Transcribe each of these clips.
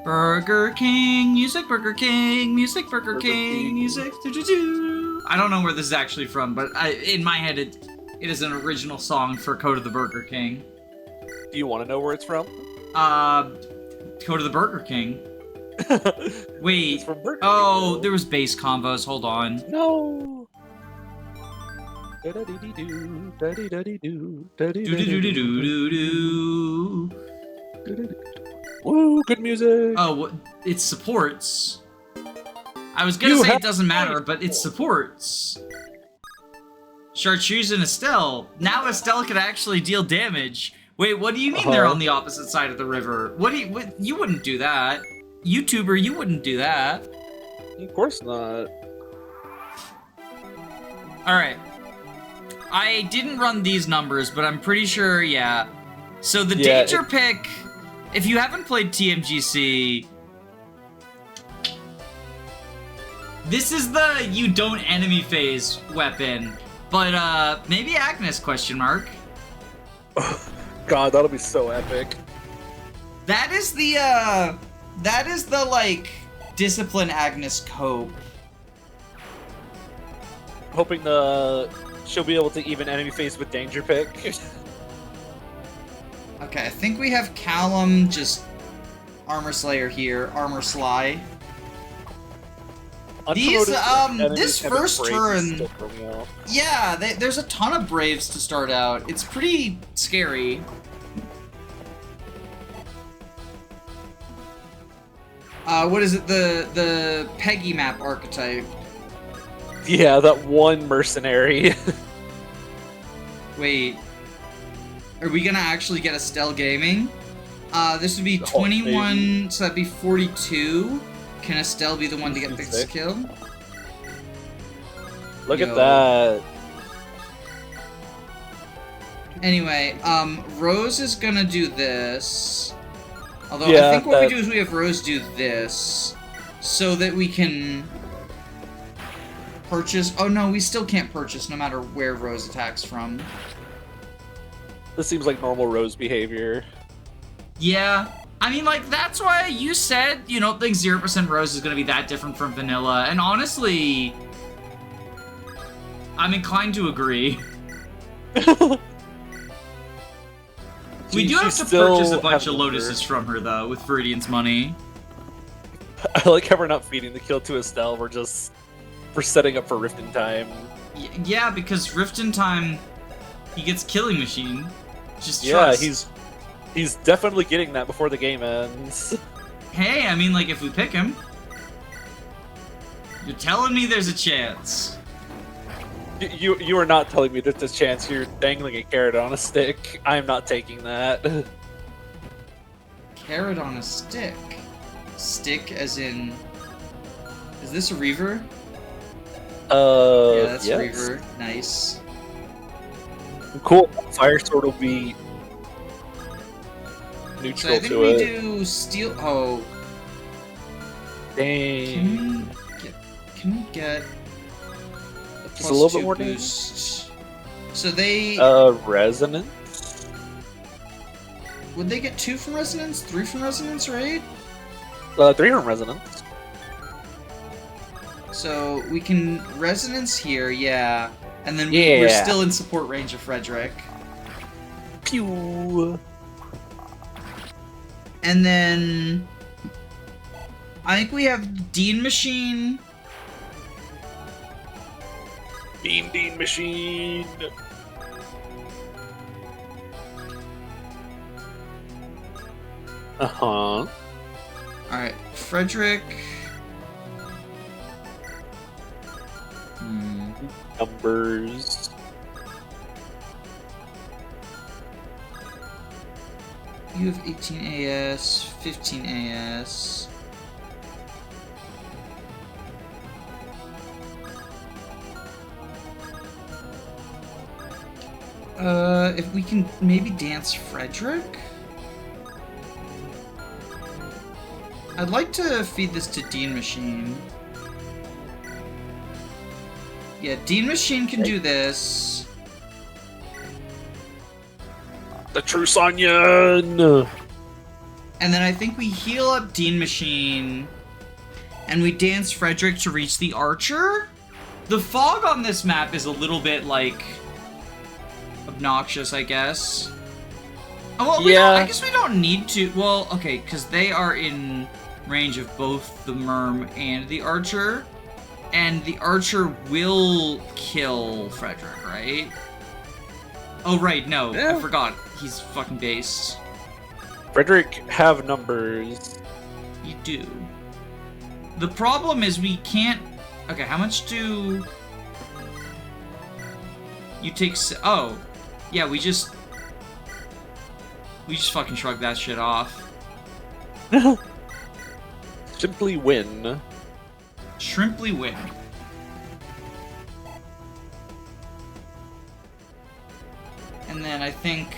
Burger King, music, Burger King, music, Burger King, music. I don't know where this is actually from, but in my head it is an original song for Code of the Burger King. Do you want to know where it's from? Code of the Burger King. Wait. It's from Burger oh, King, there was bass combos. Hold on. No. Woo, good music. Oh, it supports. I was gonna say it doesn't matter, but it supports. Chartreuse and Estelle. Now Estelle can actually deal damage. Wait, what do you mean they're on the opposite side of the river? What you wouldn't do that. YouTuber, you wouldn't do that. Of course not. Alright. I didn't run these numbers, but I'm pretty sure, yeah. So the danger pick, if you haven't played TMGC, this is the you don't enemy phase weapon. But, maybe Agnes, question mark. God, that'll be so epic. That is the, like, Discipline Agnes cope. Hoping she'll be able to even enemy phase with danger pick. Okay, I think we have Callum just Armor Slayer here, Armor Sly. These, this first turn, yeah, there's a ton of Braves to start out. It's pretty scary. What is it, the Peggy map archetype? Yeah, that one mercenary. Wait, are we gonna actually get Estelle Gaming? This would be 21, so that'd be 42. Can Estelle be the one to get the kill? Look at that. Anyway, Rose is gonna do this. Although I think what we do is we have Rose do this, so that we can purchase. Oh no, we still can't purchase no matter where Rose attacks from. This seems like normal Rose behavior. Yeah. I mean, like, that's why you said you don't think 0% Rose is going to be that different from vanilla, and honestly, I'm inclined to agree. We do have to purchase a bunch of Lotuses from her, though, with Viridian's money. I like how we're not feeding the kill to Estelle, we're setting up for Rift in Time. Yeah, because Rift in Time, he gets Killing Machine. Just trust. Yeah, He's definitely getting that before the game ends. Hey, I mean, like, if we pick him. You're telling me there's a chance. You are not telling me there's a chance. You're dangling a carrot on a stick. I am not taking that. Carrot on a stick? Stick as in... Is this a Reaver? Yeah, that's a Reaver. Nice. Cool. Fire Sword will be neutral so I think to we it. do steel. Oh, dang! Can we get just a little bit more boost? So they resonance. Would they get 2 from resonance, 3 from resonance, right? 3 from resonance. So we can resonance here, yeah, and then we're still in support range of Frederick. Pew. And then I think we have Dean Machine. Dean Machine. Alright, Frederick. Numbers. You have 18 AS, 15 AS. If we can maybe dance Frederick? I'd like to feed this to Dean Machine. Yeah, Dean Machine can do this. The True Sonyan! And then I think we heal up Dean Machine, and we dance Frederick to reach the Archer? The fog on this map is a little bit, like, obnoxious, I guess. Oh, well, yeah. I guess we don't need to. Well, okay, because they are in range of both the Merm and the Archer. And the Archer will kill Frederick, right? Oh, right, no. Yeah. I forgot. He's fucking based. Frederick have numbers. You do. The problem is we can't... Okay, how much do... You take... Oh. Yeah, we just fucking shrug that shit off. Simply win. Shrimply win. And then I think...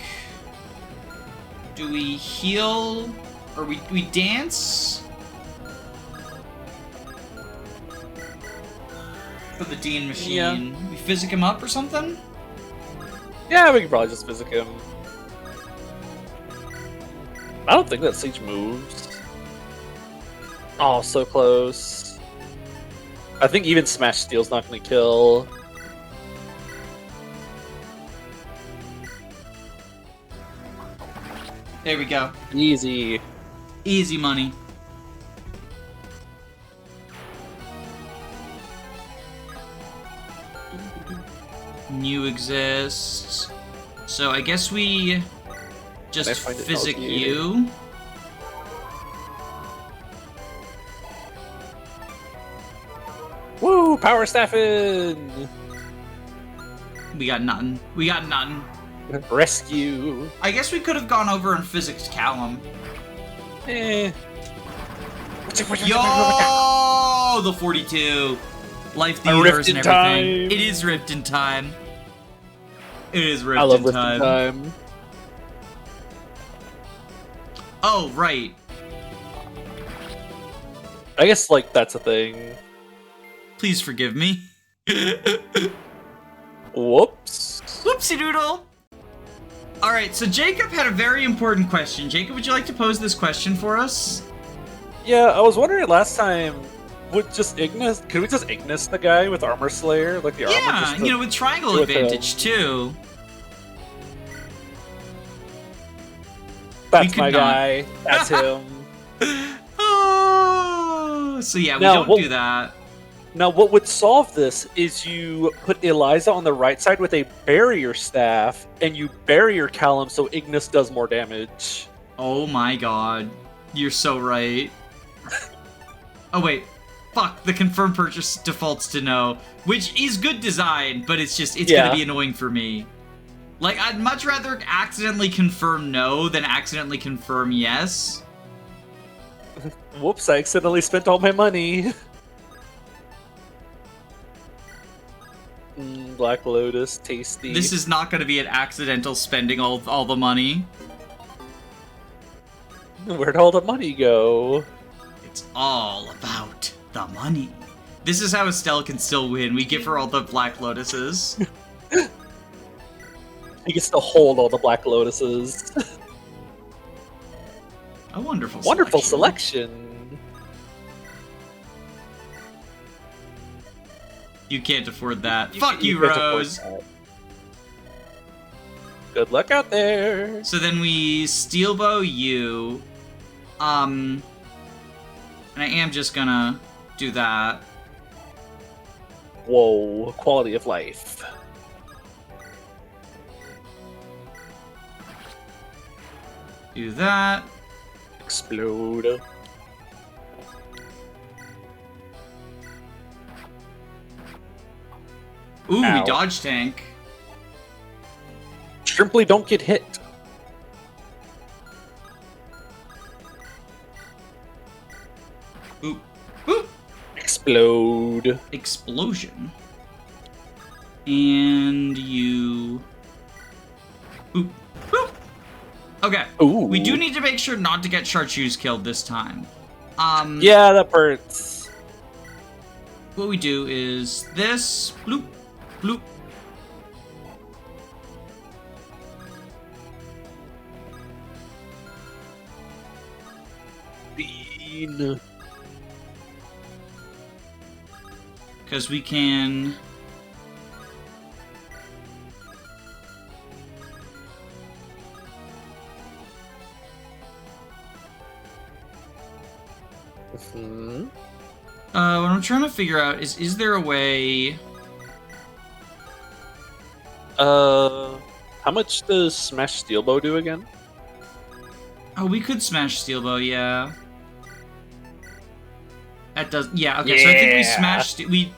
Do we heal? Or we dance? For the Dean Machine. Yeah. We physic him up or something? Yeah, we could probably just physic him. I don't think that siege moves. Oh, so close. I think even Smash Steel's not gonna kill. There we go. Easy. Easy money. New exists. So I guess we just physic you. Woo! Power staffing! We got nothing. We got nothing. Rescue. I guess we could have gone over and physicked Callum. Eh. Yo! The 42. Life theaters and everything. Time. It is ripped in time. It is ripped I love in ripped time. in time. Oh, right. I guess, like, that's a thing. Please forgive me. Whoops. Whoopsie doodle. Alright, so Jacob had a very important question. Jacob, would you like to pose this question for us? Yeah, I was wondering last time, could we just Ignis the guy with Armor Slayer? Like the armor Yeah, just you know, with triangle with advantage, too. That's could my not. guy. That's him. Oh, so yeah, we Now, don't do that. Now, what would solve this is you put Eliza on the right side with a barrier staff, and you barrier Callum so Ignis does more damage. Oh my god. You're so right. Oh wait. Fuck, the confirmed purchase defaults to no. Which is good design, but it's gonna be annoying for me. Like, I'd much rather accidentally confirm no than accidentally confirm yes. Whoops, I accidentally spent all my money. Black Lotus, tasty. This is not gonna be an accidental spending all the money. Where'd all the money go? It's all about the money. This is how Estelle can still win. We give her all the Black Lotuses. He gets to hold all the Black Lotuses. A wonderful Wonderful selection. selection. You can't afford that. Fuck you, Rose. Good luck out there. So then we steel bow you. And I am just gonna do that. Whoa, quality of life. Do that. Explode. Ooh, Ow. we dodge tank. Simply don't get hit. Oop. Oop. Explode. Explosion. And you... Oop. Oop. Okay. Ooh. We do need to make sure not to get Chartreuse killed this time. Yeah, that hurts. What we do is this. Bloop. Bloop. 15. Because we can... What I'm trying to figure out is there a way... How much does Smash Steelbow do again? Oh, we could smash Steelbow, yeah. That does... Yeah, okay, so I think we smashed... We...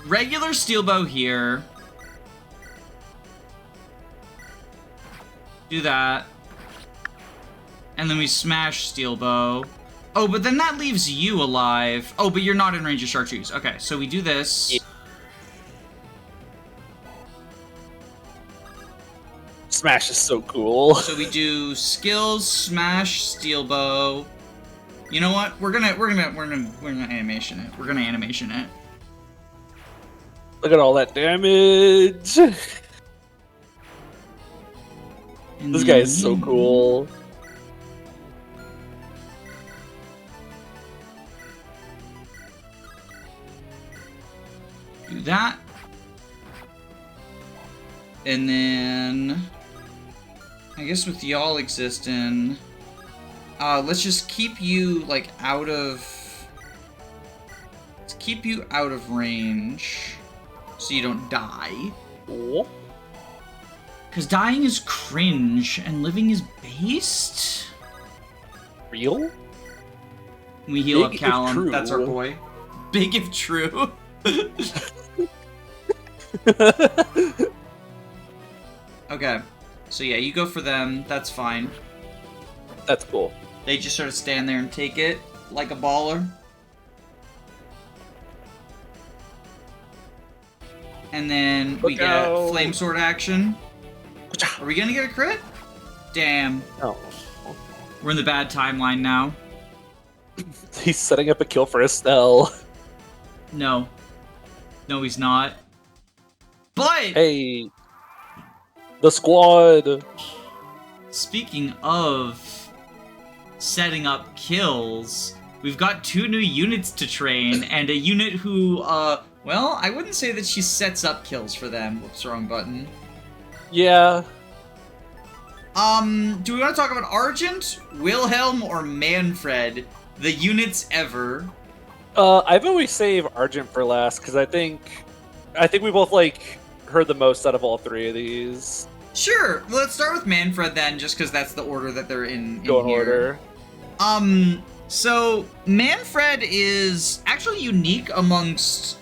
Regular Steelbow here. Do that. And then we smash Steelbow. Oh, but then that leaves you alive. Oh, but you're not in range of Chartreuse. Okay, so we do this. Yeah. Smash is so cool. So we do skills, smash, Steelbow. You know what? We're gonna animation it. We're gonna animation it. Look at all that damage. This guy is so cool. Do that. And then... I guess with y'all existing... let's just keep you, like, out of... Let's keep you out of range. So you don't die. Because dying is cringe, and living is based? Real? We heal Big up Callum. True. That's our boy. Big if true. Okay. So yeah, you go for them. That's fine. That's cool. They just sort of stand there and take it like a baller. And then we get Flame Sword action. Are we gonna get a crit? Damn. No. We're in the bad timeline now. He's setting up a kill for Estelle. No. No, he's not. But... Hey. The squad. Speaking of setting up kills, we've got 2 new units to train, and a unit who, well, I wouldn't say that she sets up kills for them. Whoops, wrong button. Yeah. Do we want to talk about Argent, Wilhelm, or Manfred? The units ever. I've always saved Argent for last, because I think we both, like, heard the most out of all 3 of these. Sure. Well, let's start with Manfred then, just because that's the order that they're in Go in here. order. So Manfred is actually unique amongst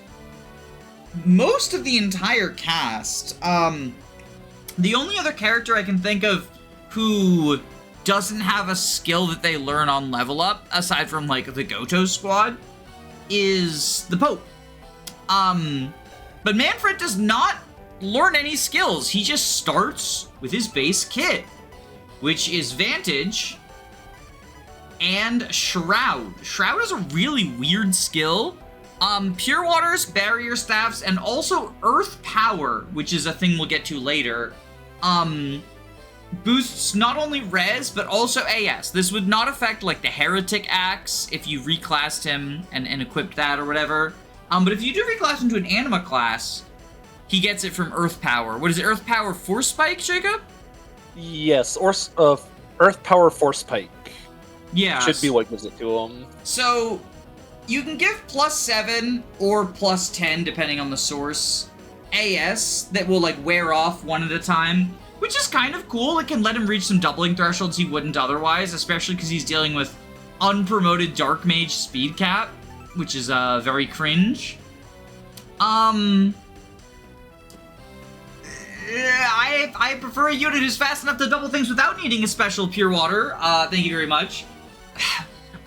most of the entire cast. The only other character I can think of who doesn't have a skill that they learn on level up, aside from, like, the Goto squad, is the Pope. But Manfred does not learn any skills. He just starts with his base kit, which is Vantage and Shroud. Shroud is a really weird skill. Pure Waters, Barrier Staffs, and also Earth Power, which is a thing we'll get to later, boosts not only res, but also AS. This would not affect, like, the Heretic Axe if you reclassed him and equipped that or whatever. But if you do reclass him to an Anima class, he gets it from Earth Power. What is it, Earth Power Force Spike, Jacob? Yes, or Earth Power Force Pike. Yeah. Should be what gives it to him. So, you can give +7 or +10, depending on the source, AS that will, like, wear off one at a time, which is kind of cool. It can let him reach some doubling thresholds he wouldn't otherwise, especially because he's dealing with unpromoted Dark Mage speed cap, which is very cringe. I prefer a unit who's fast enough to double things without needing a special Pure Water. Thank you very much.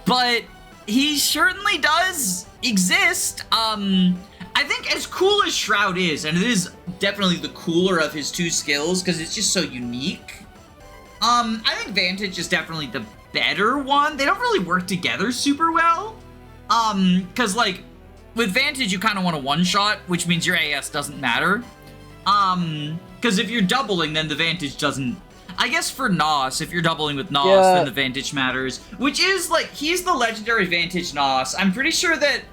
But he certainly does exist. I think as cool as Shroud is, and it is definitely the cooler of his 2 skills because it's just so unique, I think Vantage is definitely the better one. They don't really work together super well. Because, like, with Vantage, you kind of want a one-shot, which means your AS doesn't matter. Because if you're doubling, then the Vantage doesn't... I guess for Nos, if you're doubling with Nos, then the Vantage matters. Which is, like, he's the legendary Vantage Nos. I'm pretty sure that,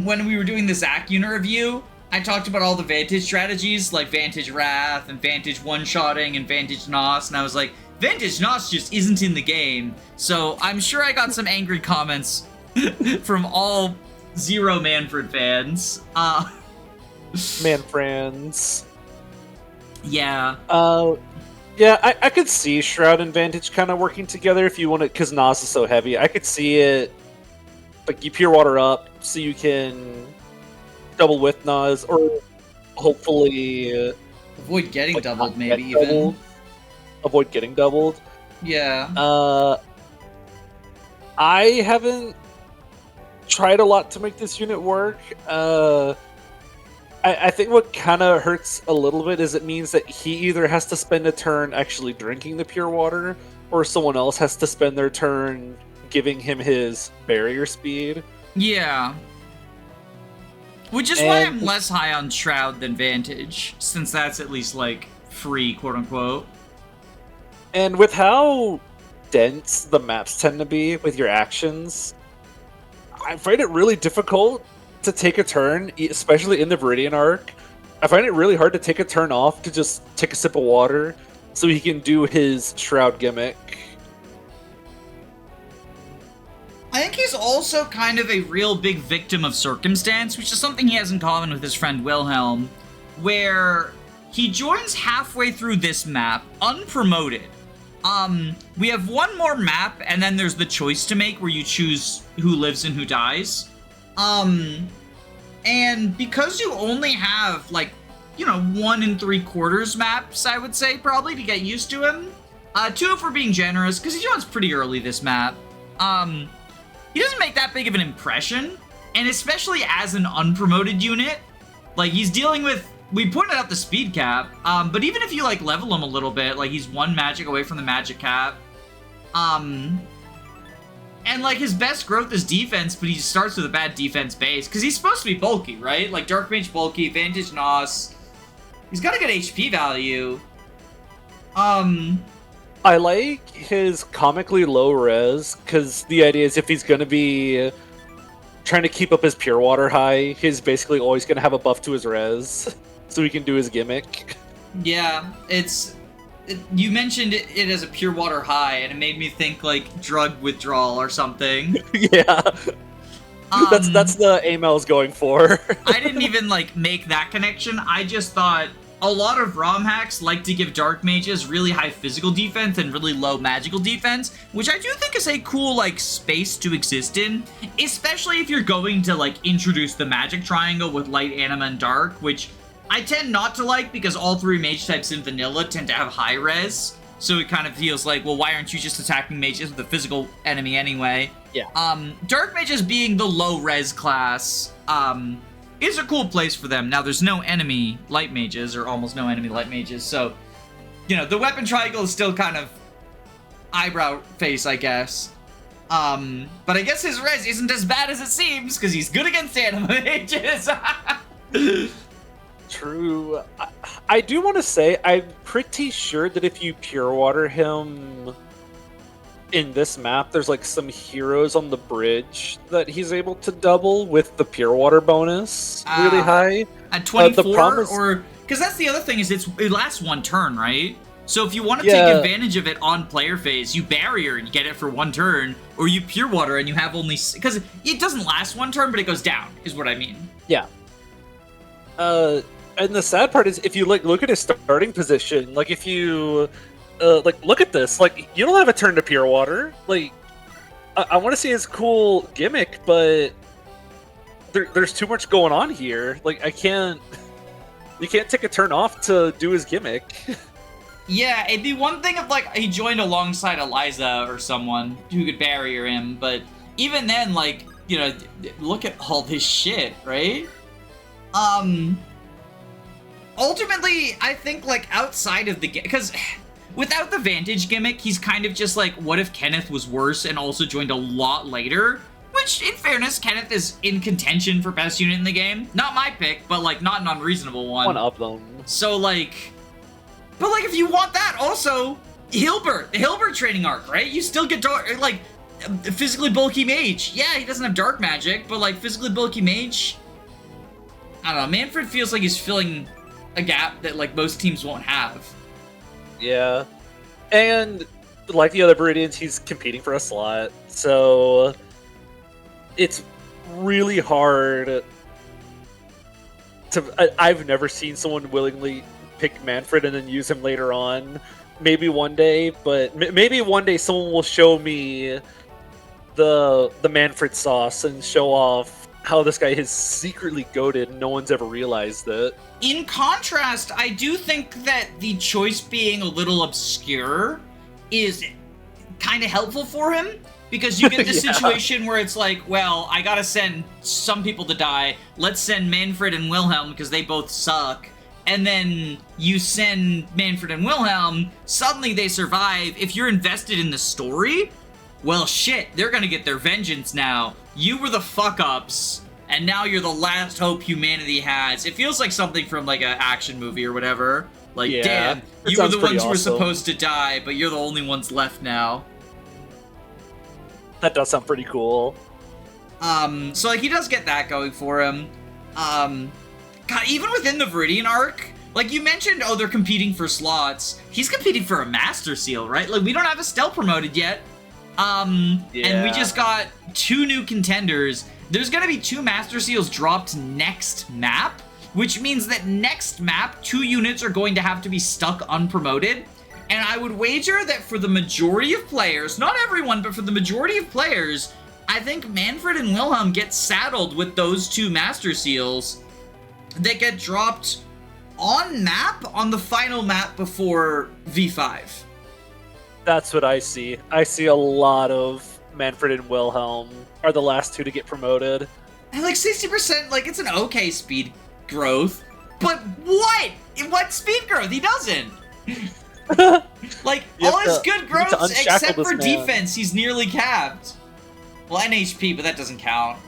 when we were doing the Zac unit review, I talked about all the Vantage strategies, like Vantage Wrath, and Vantage One-Shotting, and Vantage Nos, and I was like, Vantage Nos just isn't in the game. So I'm sure I got some angry comments from all Zero Manfred fans. Manfriends. Yeah. Yeah, I could see Shroud and Vantage kind of working together if you want it, because Nas is so heavy. I could see it, like, you Pure Water up so you can double with Nas, or hopefully... avoid getting doubled, maybe, even. Doubled. Avoid getting doubled. Yeah. I haven't tried a lot to make this unit work. I think what kind of hurts a little bit is it means that he either has to spend a turn actually drinking the pure water, or someone else has to spend their turn giving him his barrier speed. Yeah. Which is why I'm less high on Shroud than Vantage, since that's at least, like, free, quote-unquote. And with how dense the maps tend to be with your actions, I find it really difficult to take a turn, especially in the Viridian arc. I find it really hard to take a turn off to just take a sip of water so he can do his Shroud gimmick. I think he's also kind of a real big victim of circumstance, which is something he has in common with his friend Wilhelm, where he joins halfway through this map, unpromoted. We have one more map, and then there's the choice to make where you choose who lives and who dies. And because you only have, like, 1 3/4 maps, I would say, probably, to get used to him. 2 if we're being generous, because he joins pretty early this map. He doesn't make that big of an impression, and especially as an unpromoted unit, like, he's dealing with, we pointed out the speed cap, but even if you, like, level him a little bit, like, he's 1 magic away from the magic cap, and, like, his best growth is defense, but he starts with a bad defense base, because he's supposed to be bulky, right? Like, Dark Mage bulky, Vantage Nos. He's got a good HP value. I like his comically low res, because the idea is if he's going to be trying to keep up his Pure Water high, he's basically always going to have a buff to his res, so he can do his gimmick. Yeah, you mentioned it as a Pure Water high, and it made me think, like, drug withdrawal or something. Yeah. That's the aim I was going for. I didn't even, like, make that connection. I just thought a lot of ROM hacks like to give Dark Mages really high physical defense and really low magical defense, which I do think is a cool, like, space to exist in, especially if you're going to, like, introduce the magic triangle with light, anima, and dark, which I tend not to like because all 3 mage types in vanilla tend to have high res, so it kind of feels like, well, why aren't you just attacking mages with a physical enemy anyway? Yeah. Dark mages being the low res class, is a cool place for them. Now, there's no enemy light mages, or almost no enemy light mages, so, the weapon triangle is still kind of eyebrow face, I guess. But I guess his res isn't as bad as it seems, because he's good against anima mages. True. I do want to say, I'm pretty sure that if you Pure Water him in this map, there's, like, some heroes on the bridge that he's able to double with the Pure Water bonus really high. At 24, or... Because that's the other thing, is it lasts 1 turn, right? So if you want to take advantage of it on player phase, you barrier and you get it for 1 turn, or you Pure Water and you have only... Because it doesn't last 1 turn, but it goes down, is what I mean. Yeah. And the sad part is, if you look at his starting position, like, if you look at this, like, you don't have a turn to Pure Water. Like, I want to see his cool gimmick, but there's too much going on here. Like, you can't take a turn off to do his gimmick. Yeah, it'd be one thing if, like, he joined alongside Eliza or someone who could barrier him, but even then, like, look at all this shit, right? Ultimately, I think, like, outside of the game, because without the Vantage gimmick, he's kind of just like, what if Kenneth was worse and also joined a lot later? Which, in fairness, Kenneth is in contention for best unit in the game. Not my pick, but, like, not an unreasonable one. One of them. So, like, But, like, if you want that, also, Hilbert, the Hilbert training arc, right? You still get, like, physically bulky mage. Yeah, he doesn't have dark magic, but, like, physically bulky mage, I don't know. Manfred feels like he's filling a gap that, like, most teams won't have. Yeah. And, like the other Viridians, he's competing for a slot, so it's really hard to... I've never seen someone willingly pick Manfred and then use him later on. Maybe one day, but maybe one day someone will show me the Manfred sauce and show off how this guy is secretly goated and no one's ever realized it. In contrast, I do think that the choice being a little obscure is kind of helpful for him, because you get the situation where it's like, well, I gotta send some people to die, let's send Manfred and Wilhelm because they both suck. And then you send Manfred and Wilhelm, suddenly they survive. If you're invested in the story, well, shit, they're gonna get their vengeance now. You were the fuck-ups, and now you're the last hope humanity has. It feels like something from, like, an action movie or whatever. Like, damn, you were the ones who were supposed to die, but you're the only ones left now. That does sound pretty cool. So, like, he does get that going for him. God, even within the Viridian arc, like you mentioned, oh, they're competing for slots. He's competing for a Master Seal, right? Like, we don't have a Stealth promoted yet. And we just got 2 new contenders. There's gonna be 2 Master Seals dropped next map, which means that next map, 2 units are going to have to be stuck unpromoted. And I would wager that for the majority of players, not everyone, but for the majority of players, I think Manfred and Wilhelm get saddled with those 2 Master Seals that get dropped on map, on the final map before V5. That's what I see. I see a lot of Manfred and Wilhelm are the last 2 to get promoted. And like 60%, like, it's an okay speed growth. But what? What speed growth? He doesn't. Like, all his good growths, except for defense, he's nearly capped. Well, NHP, but that doesn't count.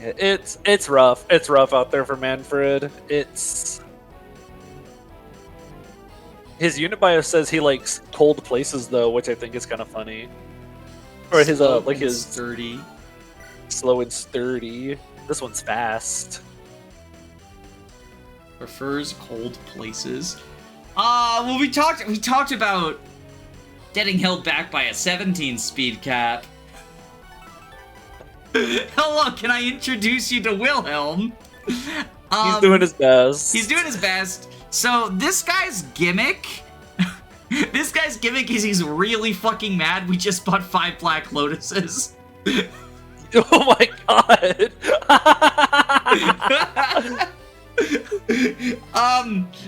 It's rough. It's rough out there for Manfred. His unit bio says he likes cold places though, which I think is kind of funny. Or his like his sturdy, slow and sturdy. This one's fast. Prefers cold places. Well, we talked about getting held back by a 17 speed cap. Hello, can I introduce you to Wilhelm? He's doing his best. He's doing his best. So this guy's gimmick, is he's really fucking mad we just bought 5 Black Lotuses. Oh my god.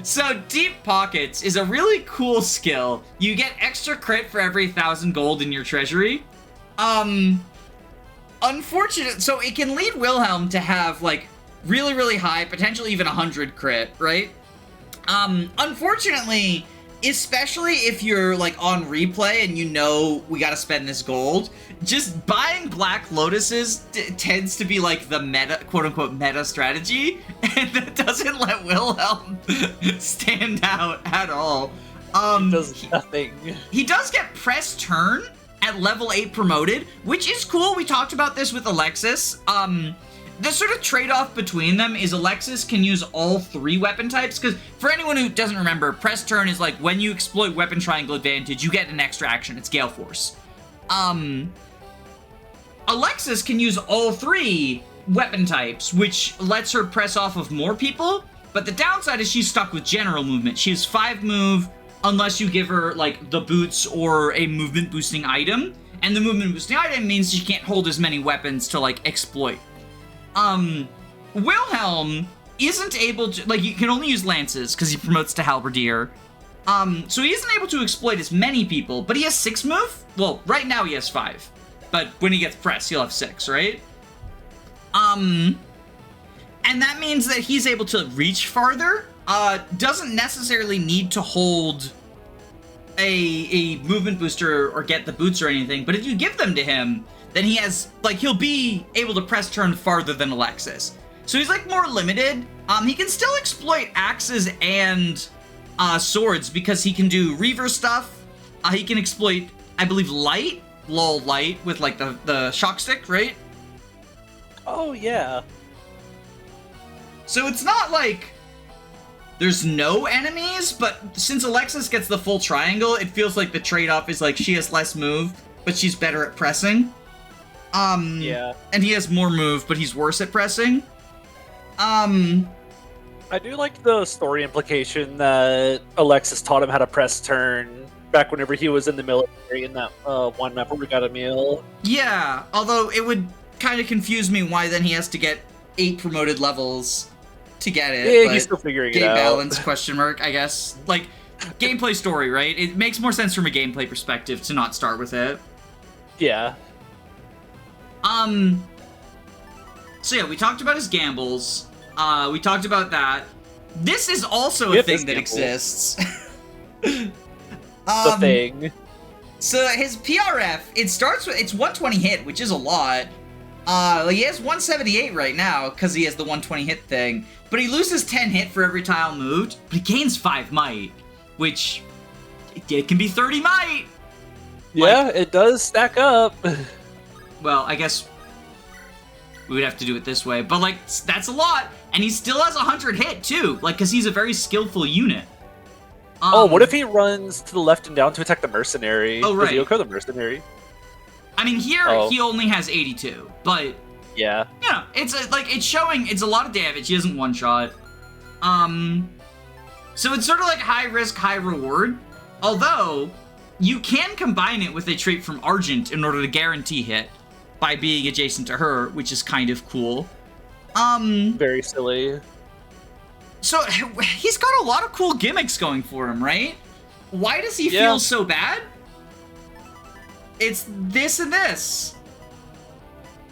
So Deep Pockets is a really cool skill. You get extra crit for every 1,000 gold in your treasury. Unfortunate, so it can lead Wilhelm to have, like, really, really high, potentially even 100 crit, right? Unfortunately, especially if you're, like, on replay and you know we gotta spend this gold, just buying Black Lotuses tends to be, like, the meta, quote-unquote, meta strategy, and that doesn't let Wilhelm stand out at all. He does nothing. He does get press turn at level 8 promoted, which is cool. We talked about this with Alexis. The sort of trade-off between them is Alexis can use all 3 weapon types, because for anyone who doesn't remember, press turn is like when you exploit weapon triangle advantage, you get an extra action. It's Gale Force. Alexis can use all 3 weapon types, which lets her press off of more people, but the downside is she's stuck with general movement. She has 5 move, unless you give her, like, the boots or a movement-boosting item. And the movement-boosting item means she can't hold as many weapons to, like, exploit. Wilhelm isn't able to... Like, you can only use lances, because he promotes to halberdier. So he isn't able to exploit as many people, but he has 6 move? Well, right now he has 5. But when he gets pressed, he'll have 6, right? And that means that he's able to reach farther. Doesn't necessarily need to hold a movement booster or get the boots or anything, but if you give them to him, then he has, like, he'll be able to press turn farther than Alexis. So he's like more limited. He can still exploit axes and swords because he can do Reaver stuff. He can exploit, I believe, light with like the shock stick, right? Oh yeah. So it's not like there's no enemies, but since Alexis gets the full triangle, it feels like the trade-off is like she has less move, but she's better at pressing. Yeah. And he has more move, but he's worse at pressing. I do like the story implication that Alexis taught him how to press turn back whenever he was in the military in that one map where we got a meal. Yeah, although it would kind of confuse me why then he has to get 8 promoted levels to get it. Yeah, he's still figuring it out. Game balance, question mark, I guess. Like, gameplay story, right? It makes more sense from a gameplay perspective to not start with it. Yeah. So yeah, we talked about his gambles. We talked about that. This is also a thing that exists. The thing. So his PRF, it's 120 hit, which is a lot. He has 178 right now because he has the 120 hit thing, but he loses 10 hit for every tile moved, but he gains 5 might, which it can be 30 might. Yeah, like, it does stack up. Well, I guess we would have to do it this way, but like that's a lot, and he still has 100 hit too, like because he's a very skillful unit. What if he runs to the left and down to attack the mercenary? Oh, right. The Yoko, the mercenary. I mean, here he only has 82, but yeah, it's it's showing it's a lot of damage. He doesn't one shot. So it's sort of like high risk, high reward. Although you can combine it with a trait from Argent in order to guarantee hit by being adjacent to her, which is kind of cool. Very silly. So he's got a lot of cool gimmicks going for him, right? Why does he feel so bad? It's this and this.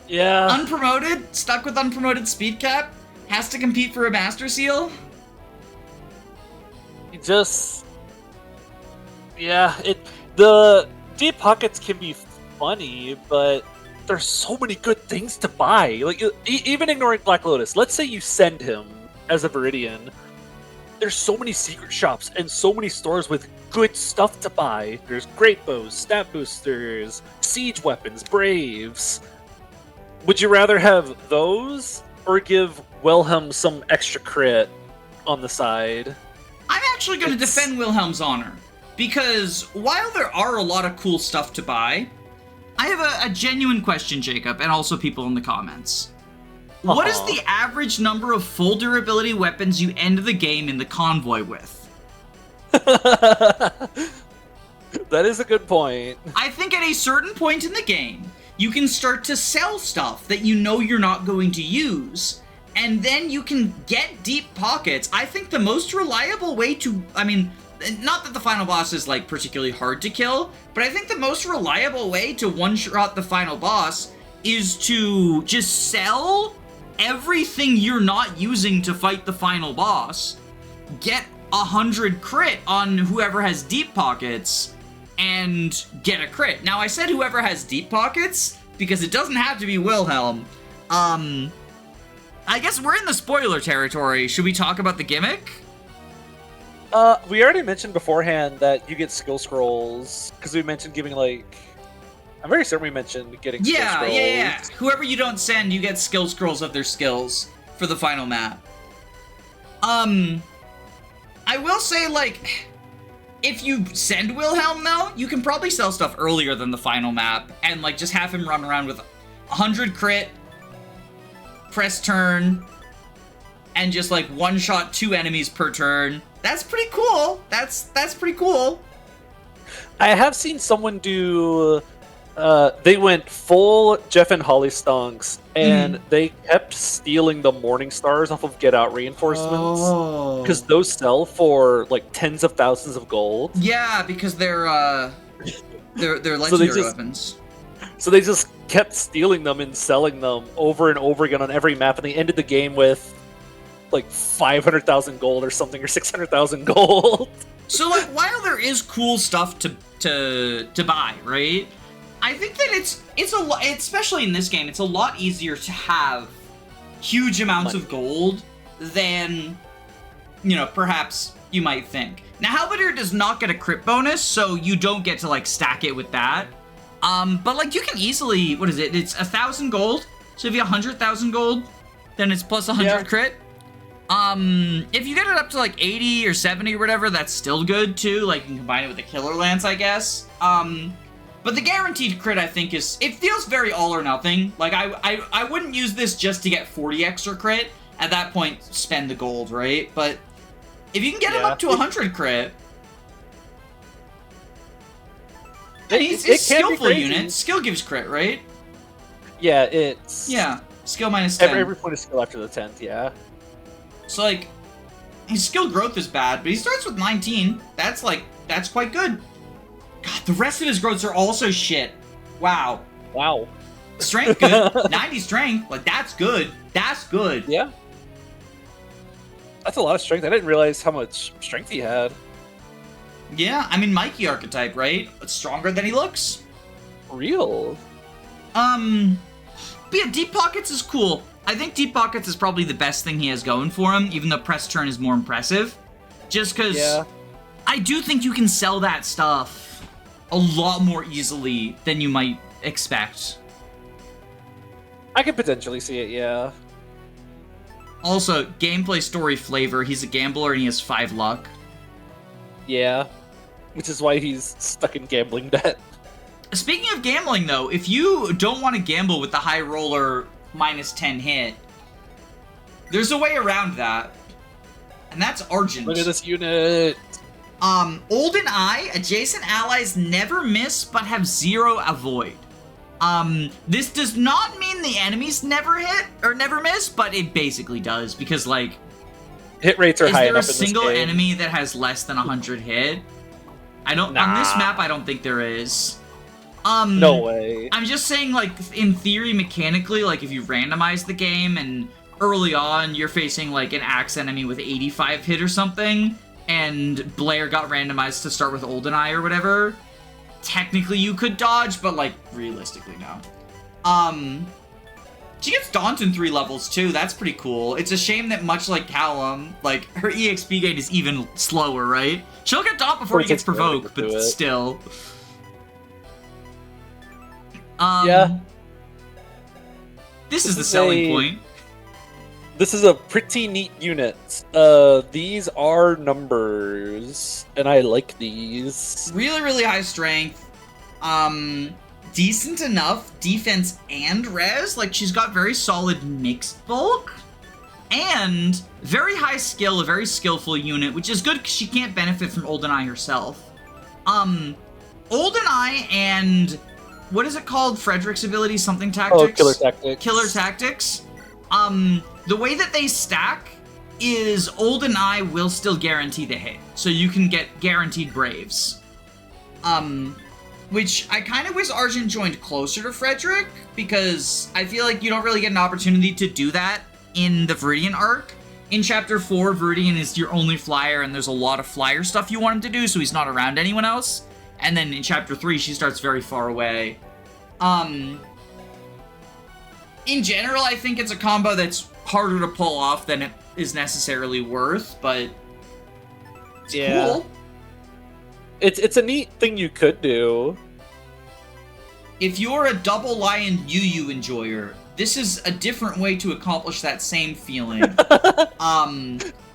Yeah. Unpromoted, stuck with unpromoted speed cap, has to compete for a Master Seal. The deep pockets can be funny, but there's so many good things to buy. Like even ignoring Black Lotus, let's say you send him as a Viridian. There's so many secret shops and so many stores with good stuff to buy. There's great bows, stat boosters, siege weapons, braves. Would you rather have those or give Wilhelm some extra crit on the side? I'm actually going to defend Wilhelm's honor, because while there are a lot of cool stuff to buy, I have a genuine question, Jacob, and also people in the comments. What is the average number of full durability weapons you end the game in the convoy with? That is a good point. I think at a certain point in the game, you can start to sell stuff that you know you're not going to use, and then you can get deep pockets. I think the most reliable way to, I mean, not that the final boss is like particularly hard to kill, but I think the most reliable way to one-shot the final boss is to just sell everything you're not using to fight the final boss, get 100 crit on whoever has deep pockets, and get a crit. Now, I said whoever has deep pockets, because it doesn't have to be Wilhelm. I guess we're in the spoiler territory. Should we talk about the gimmick? We already mentioned beforehand that you get skill scrolls, because we mentioned giving, like... I'm very certain we mentioned getting skill scrolls. Yeah. Whoever you don't send, you get skill scrolls of their skills for the final map. I will say, like, if you send Wilhelm, though, you can probably sell stuff earlier than the final map, and, like, just have him run around with 100 crit, press turn, and just, like, one-shot 2 enemies per turn. That's pretty cool. That's pretty cool. I have seen someone do... they went full Jeff and Holly stonks, and they kept stealing the Morning Stars off of Get Out reinforcements, because those sell for like tens of thousands of gold. Yeah, because they're legendary weapons. So they just kept stealing them and selling them over and over again on every map, and they ended the game with like 500,000 gold or something, or 600,000 gold. So like, while there is cool stuff to buy, right? I think that it's a lot, especially in this game, it's a lot easier to have huge amounts of gold than, perhaps you might think. Now, Halberdier does not get a crit bonus, so you don't get to, like, stack it with that. But, like, you can easily, what is it? It's 1,000 gold. So if you have 100,000 gold, then it's plus 100 crit. If you get it up to, like, 80 or 70 or whatever, that's still good, too. Like, you can combine it with the Killer Lance, I guess. But the guaranteed crit, I think, it feels very all or nothing. Like, I wouldn't use this just to get 40 extra crit. At that point, spend the gold, right? But if you can get him up to 100 crit, and he's a skillful unit. Skill gives crit, right? Yeah, it's... Yeah, skill minus 10. Every point of skill after the 10th, yeah. So, like, his skill growth is bad, but he starts with 19. That's quite good. God, the rest of his growths are also shit. Wow. Wow. Strength, good. 90 strength, like, that's good. That's good. Yeah. That's a lot of strength. I didn't realize how much strength he had. Yeah, I mean, Mikey archetype, right? It's stronger than he looks. Real. But yeah, Deep Pockets is cool. I think Deep Pockets is probably the best thing he has going for him, even though Press Turn is more impressive. Just because I do think you can sell that stuff a lot more easily than you might expect. I could potentially see it, yeah. Also, gameplay story flavor. He's a gambler and he has 5 luck. Yeah. Which is why he's stuck in gambling debt. Speaking of gambling, though, if you don't want to gamble with the high roller minus 10 hit, there's a way around that. And that's Argent. Look at this unit. Olden Eye, adjacent allies never miss but have 0 avoid. This does not mean the enemies never hit or never miss, but it basically does because, like, hit rates are high enough in this game. Is there a single enemy that has less than 100 hit? On this map, I don't think there is. No way. I'm just saying, like, in theory, mechanically, like, if you randomize the game and early on you're facing, like, an axe enemy with 85 hit or something, and Blair got randomized to start with Olden Eye or whatever, technically you could dodge, but, like, realistically, no. She gets Daunt in 3 levels, too. That's pretty cool. It's a shame that, much like Callum, like, her EXP gate is even slower, right? She'll get Daunt before he gets Provoke, but still. Yeah. This is the selling point. This is a pretty neat unit. These are numbers, and I like these. Really, really high strength. Decent enough defense and res. Like, she's got very solid mixed bulk. And very high skill, a very skillful unit, which is good because she can't benefit from Olden Eye herself. Olden Eye and... what is it called? Frederick's ability? Something tactics? Oh, Killer Tactics. Killer Tactics. The way that they stack is Olden Eye will still guarantee the hit. So you can get guaranteed Braves. Which I kind of wish Argent joined closer to Frederick, because I feel like you don't really get an opportunity to do that in the Viridian arc. In Chapter 4, Viridian is your only flyer, and there's a lot of flyer stuff you want him to do, so he's not around anyone else. And then in Chapter 3, she starts very far away. In general, I think it's a combo that's harder to pull off than it is necessarily worth, but it's cool. It's a neat thing you could do. If you're a double lion UU enjoyer, this is a different way to accomplish that same feeling.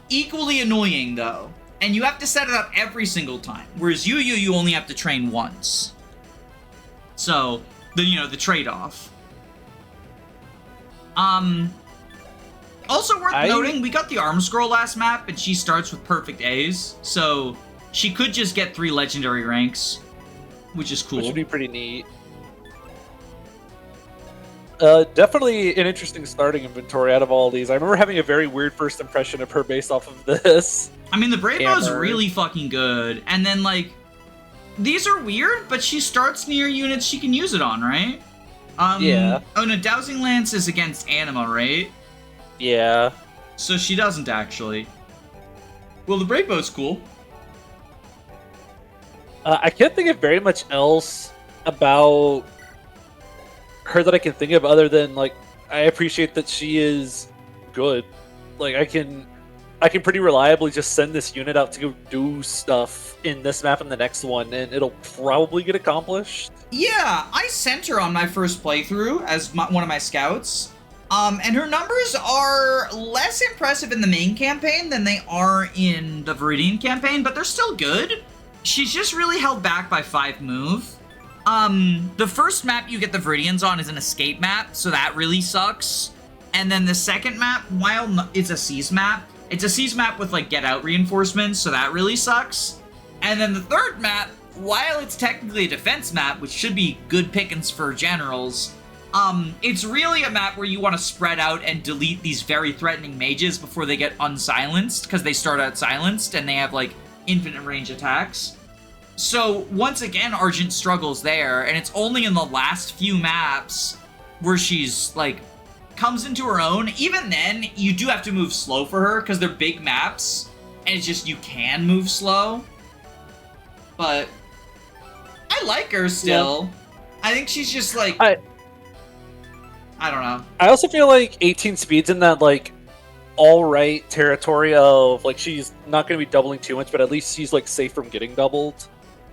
Equally annoying, though. And you have to set it up every single time. Whereas UU, you only have to train once. So, the trade-off. Also worth noting, we got the arm scroll last map, and she starts with perfect A's. So, she could just get 3 legendary ranks, which is cool. Which would be pretty neat. Definitely an interesting starting inventory out of all these. I remember having a very weird first impression of her based off of this. I mean, the Brave Bow's really fucking good. And then, like, these are weird, but she starts near units she can use it on, right? Yeah. Oh, no, Dowsing Lance is against Anima, right? Yeah. So she doesn't, actually. Well, the Brave Bow's cool. I can't think of very much else about her that I can think of other than, like, I appreciate that she is good. Like I can pretty reliably just send this unit out to go do stuff in this map and the next one, and it'll probably get accomplished. Yeah, I sent her on my first playthrough as one of my scouts. And her numbers are less impressive in the main campaign than they are in the Viridian campaign, but they're still good. She's just really held back by 5 move. The first map you get the Viridians on is an escape map, so that really sucks. And then the second map, while it's a seize map, it's a seize map with like get out reinforcements, so that really sucks. And then the third map, while it's technically a defense map, which should be good pickings for generals, it's really a map where you want to spread out and delete these very threatening mages before they get unsilenced, because they start out silenced and they have like infinite range attacks. So once again, Argent struggles there, and it's only in the last few maps where she's like comes into her own. Even then, you do have to move slow for her because they're big maps, and it's just you can move slow. But I like her still. Yeah. I think she's just like I don't know. I also feel like 18 speed's in that like all right territory of like she's not going to be doubling too much, but at least she's like safe from getting doubled.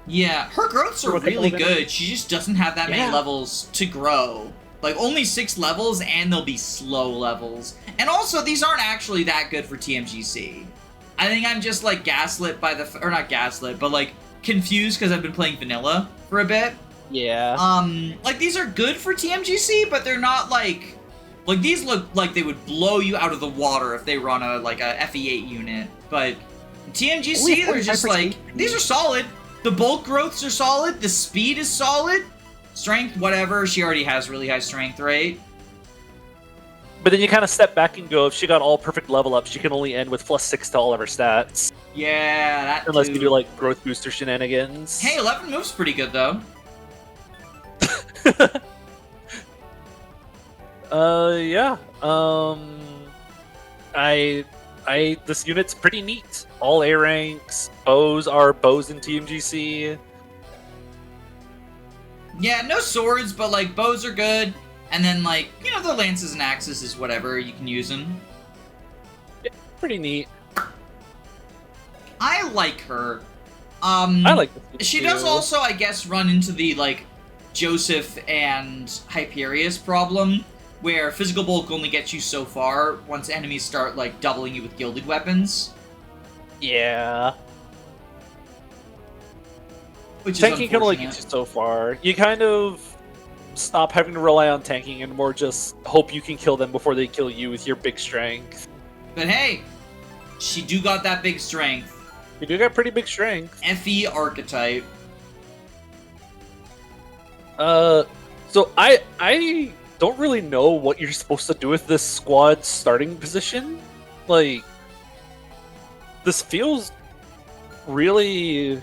Yeah, her growths are really good. She just doesn't have that many levels to grow. Like only 6 levels, and they'll be slow levels. And also, these aren't actually that good for TMGC. I think I'm just like gaslit by the, or not gaslit, but like confused because I've been playing vanilla for a bit. Yeah. Like these are good for TMGC, but they're not like these look like they would blow you out of the water if they run a like a FE8 unit. But TMGC, they're just like, these are solid. The bulk growths are solid. The speed is solid. Strength, whatever. She already has really high strength, right? But then you kind of step back and go, if she got all perfect level up, she can only end with +6 to all of her stats. Yeah, that unless too. you do like growth booster shenanigans. Hey, 11 moves pretty good though. Yeah. This unit's pretty neat. All A ranks. Bows are bows in TMGC. Yeah, no swords, but like bows are good. And then like, you know, the lances and axes is whatever, you can use them. Yeah, pretty neat. I like her. I like this. She does also, I guess, run into the like Joseph and Hyperius problem, where physical bulk only gets you so far once enemies start like doubling you with gilded weapons. Yeah. Which tanking is can only get you so far. You kind of stop having to rely on tanking and more just hope you can kill them before they kill you with your big strength. But hey, she do got that big strength. You do got pretty big strength. FE archetype. So I don't really know what you're supposed to do with this squad starting position. Like, this feels really...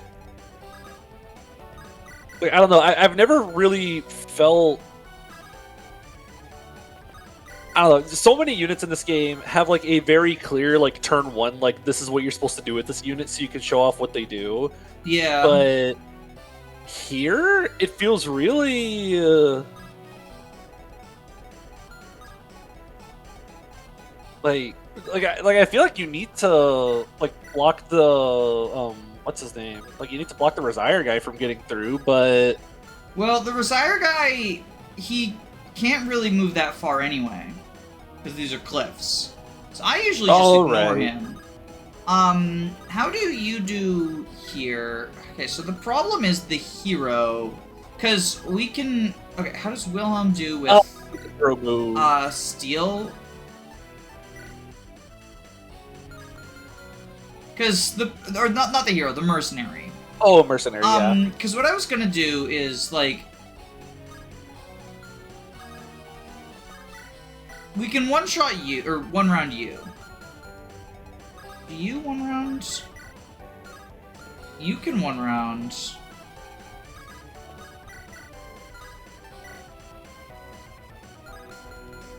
Like, I don't know, I've never really felt... I don't know, so many units in this game have like a very clear like turn 1, like this is what you're supposed to do with this unit so you can show off what they do. Yeah. But here, it feels really... I feel like you need to like block the what's his name? Like you need to block the Resire guy from getting through, but well, the Resire guy, he can't really move that far anyway because these are cliffs. So I usually just ignore him. How do you do here? Okay, so the problem is the hero, because we can. Okay, how does Wilhelm do with steel? Because not the hero, the mercenary. Oh, mercenary, yeah. Because what I was gonna do is like, we can one-shot you or one-round you. Do you one-round? You can one-round.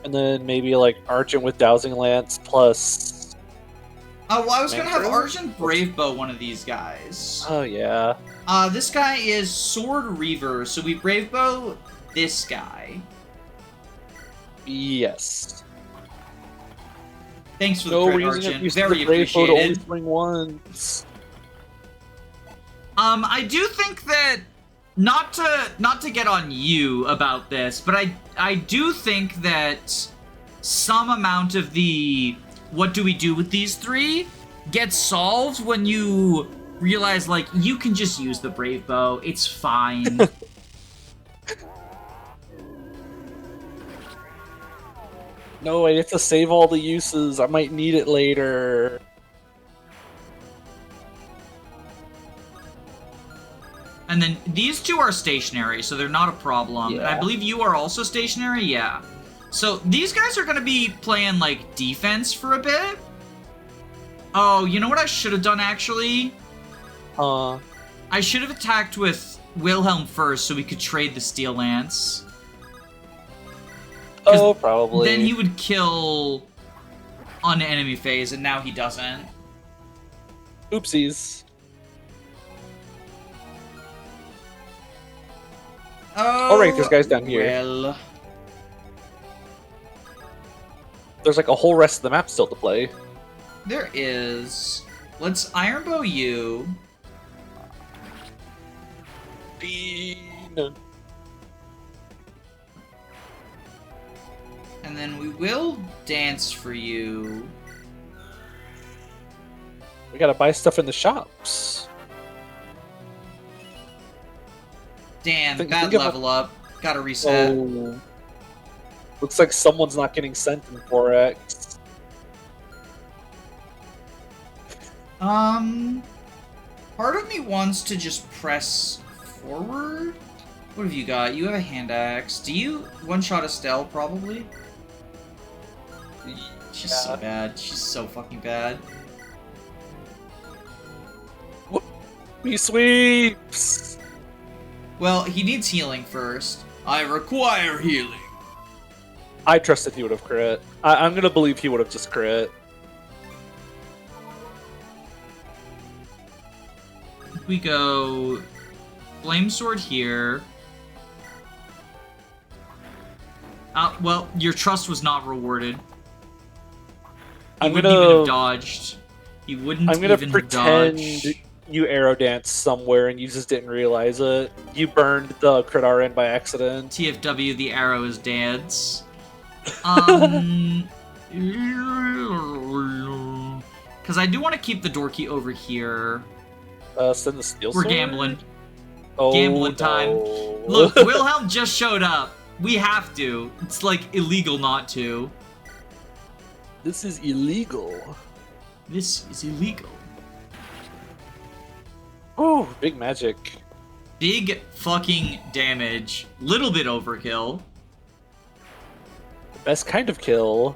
And then maybe like Argent with Dowsing Lance plus. Oh, well, I was gonna have Argent Bravebow one of these guys. Oh, yeah. This guy is Sword Reaver, so we Bravebow this guy. Yes. Thanks for the No, crit, we're using Archon. it. Very the brave bow to only appreciated. swing once. I do think that not to get on you about this, but I do think that some amount of the what do we do with these three gets solved when you realize, like, you can just use the brave bow. It's fine. No, I have to save all the uses. I might need it later. And then these two are stationary, so they're not a problem. Yeah. And I believe you are also stationary, yeah. So these guys are gonna be playing, like, defense for a bit. Oh, you know what I should have done, actually? I should have attacked with Wilhelm first so we could trade the Steel Lance. Oh, probably. Then he would kill on enemy phase, and now he doesn't. Oopsies. Oh, Alright, there's guys down here. Well, There's like a whole rest of the map still to play. there is. Let's Iron Bow you. Bean. And then we will dance for you. We gotta buy stuff in the shops. Damn, Think bad of level up. Gotta reset. Oh. Looks like someone's not getting sent in 4X. Part of me wants to just press forward. What have you got? You have a hand axe. Do you one-shot Estelle, probably? She's so bad. She's so fucking bad. He sweeps! Well, he needs healing first. I require healing. I trusted he would have crit. I'm gonna believe he would have just crit. We go Flame Sword here. Well, your trust was not rewarded. He wouldn't even have dodged. He wouldn't I'm gonna even pretend dodge. you arrow dance somewhere and you just didn't realize it. You burned the crit RN by accident. TFW, the arrow is dance. Because I do want to keep the door key over here. Send the steel We're sword? gambling. Oh, Gambling time. no. Look, Wilhelm just showed up. We have to. It's, like, illegal not to. This is illegal. This is illegal. Oh, big magic. Big fucking damage. Little bit overkill. Best kind of kill.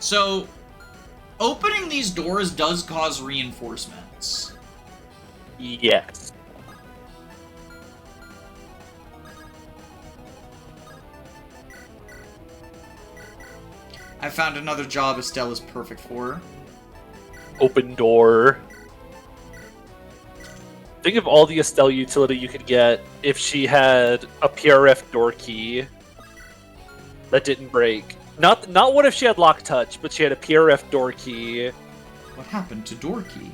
So, opening these doors does cause reinforcements. Yes. I found another job Estelle is perfect for. Open door. Think of all the Estelle utility you could get if she had a PRF door key that didn't break. Not what if she had lock touch, but she had a PRF door key. What happened to door key?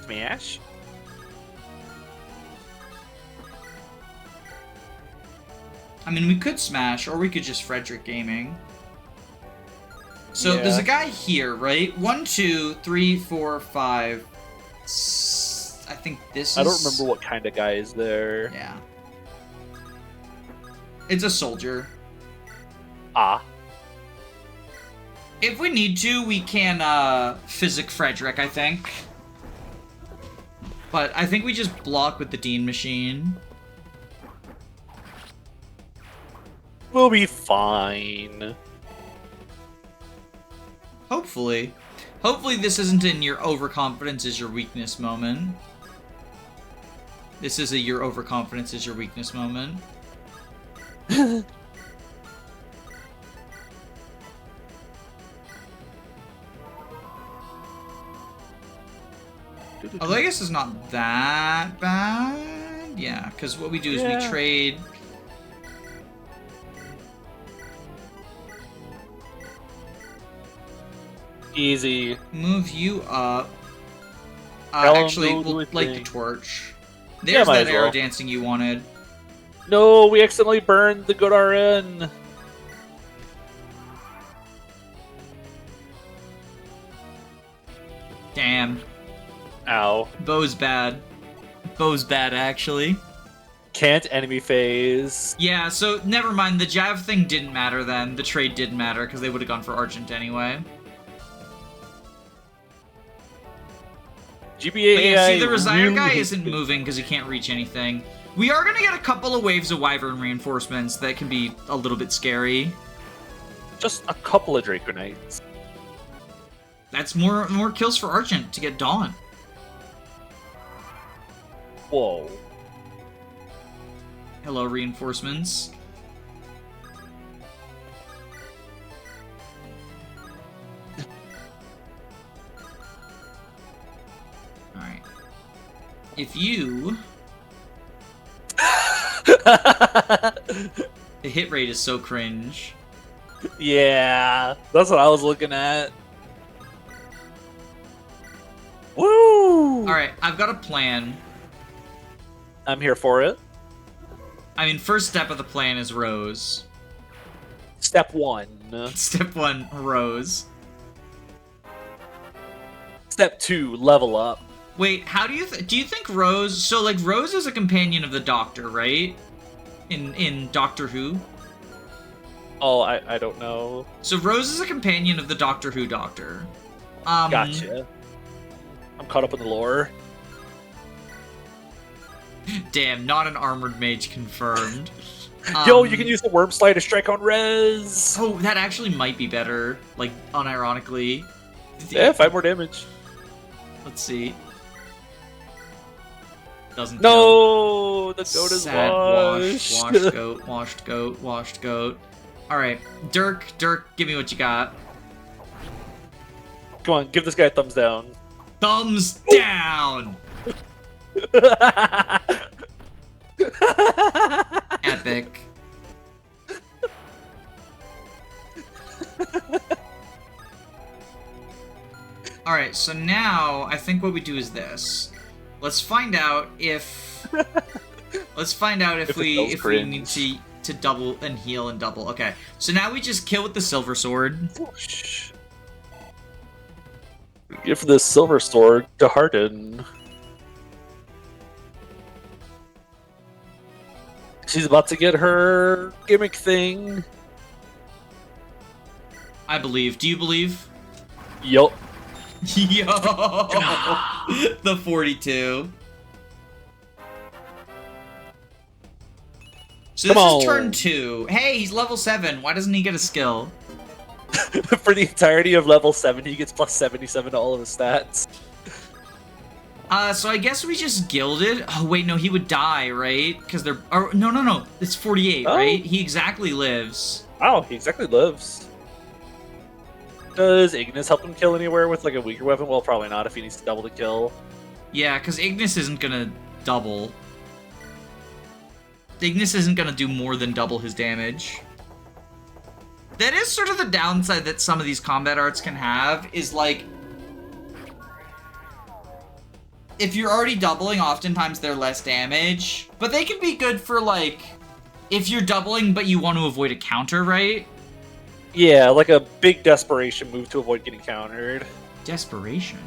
Smash. I mean, we could smash, or we could just Frederick Gaming. So Yeah. there's a guy here, right? 1, 2, 3, 4, 5. I think this is... I don't remember what kind of guy is there. Yeah. It's a soldier. Ah. If we need to, we can physic Frederick, I think. But I think we just block with the Dean machine. We'll be fine. Hopefully. Hopefully this isn't in your overconfidence is your weakness moment. This is a your overconfidence is your weakness moment. Although I guess it's not that bad. Yeah, because what we do is we trade... Easy. Move you up. Actually, we'll light the torch. Yeah, There's might that as arrow well. dancing you wanted. No, we accidentally burned the good RN. Damn. Ow. Bow's bad. Bow's bad, actually. Can't enemy phase. Yeah, so never mind. The Jav thing didn't matter then. The trade didn't matter, because they would have gone for Argent anyway. GBA But yeah, see, the really Resire guy isn't moving because he can't reach anything. We are going to get a couple of waves of Wyvern reinforcements that can be a little bit scary. Just a couple of Draco Knights. That's more kills for Argent to get Dawn. Whoa. Hello, reinforcements. Alright. If you... The hit rate is so cringe. Yeah, that's what I was looking at. Woo! Alright, I've got a plan. I'm here for it. I mean, first step of the plan is Rose. Step 1. Step 1, Rose. Step 2, level up. Wait, how do you think Rose... So, like, Rose is a companion of the Doctor, right? In Doctor Who? Oh, I don't know. So Rose is a companion of the Doctor Who Doctor. Gotcha. I'm caught up in the lore. Damn, not an armored mage confirmed. Yo, you can use the worm slide to strike on res. Oh, that actually might be better. Like, unironically. Yeah, 5 more damage. Let's see. Doesn't No, the goat is sad washed. washed goat, washed goat, washed goat. Alright, Dirk, give me what you got. Come on, give this guy a thumbs down. Thumbs down! Epic. Alright, so now I think what we do is this. Let's find out if we need to double and heal and double. Okay. So now we just kill with the silver sword. Whoosh. Give the silver sword to Harden. She's about to get her gimmick thing. I believe. Do you believe? Yup. Yo! The 42. So this is turn 2. Hey, he's level 7. Why doesn't he get a skill? For the entirety of level 7, he gets plus 77 to all of his stats. So I guess we just gilded. Oh, wait, no, he would die, right? Because they're... Or, no. It's 48, right? He exactly lives. Oh, he exactly lives. Does Ignis help him kill anywhere with like a weaker weapon? Well, probably not if he needs to double the kill. Yeah, because Ignis isn't gonna double. Ignis isn't gonna do more than double his damage. That is sort of the downside that some of these combat arts can have, is like... If you're already doubling, oftentimes they're less damage. But they can be good for, like... If you're doubling, but you want to avoid a counter, right? Yeah, like a big desperation move to avoid getting countered. Desperation?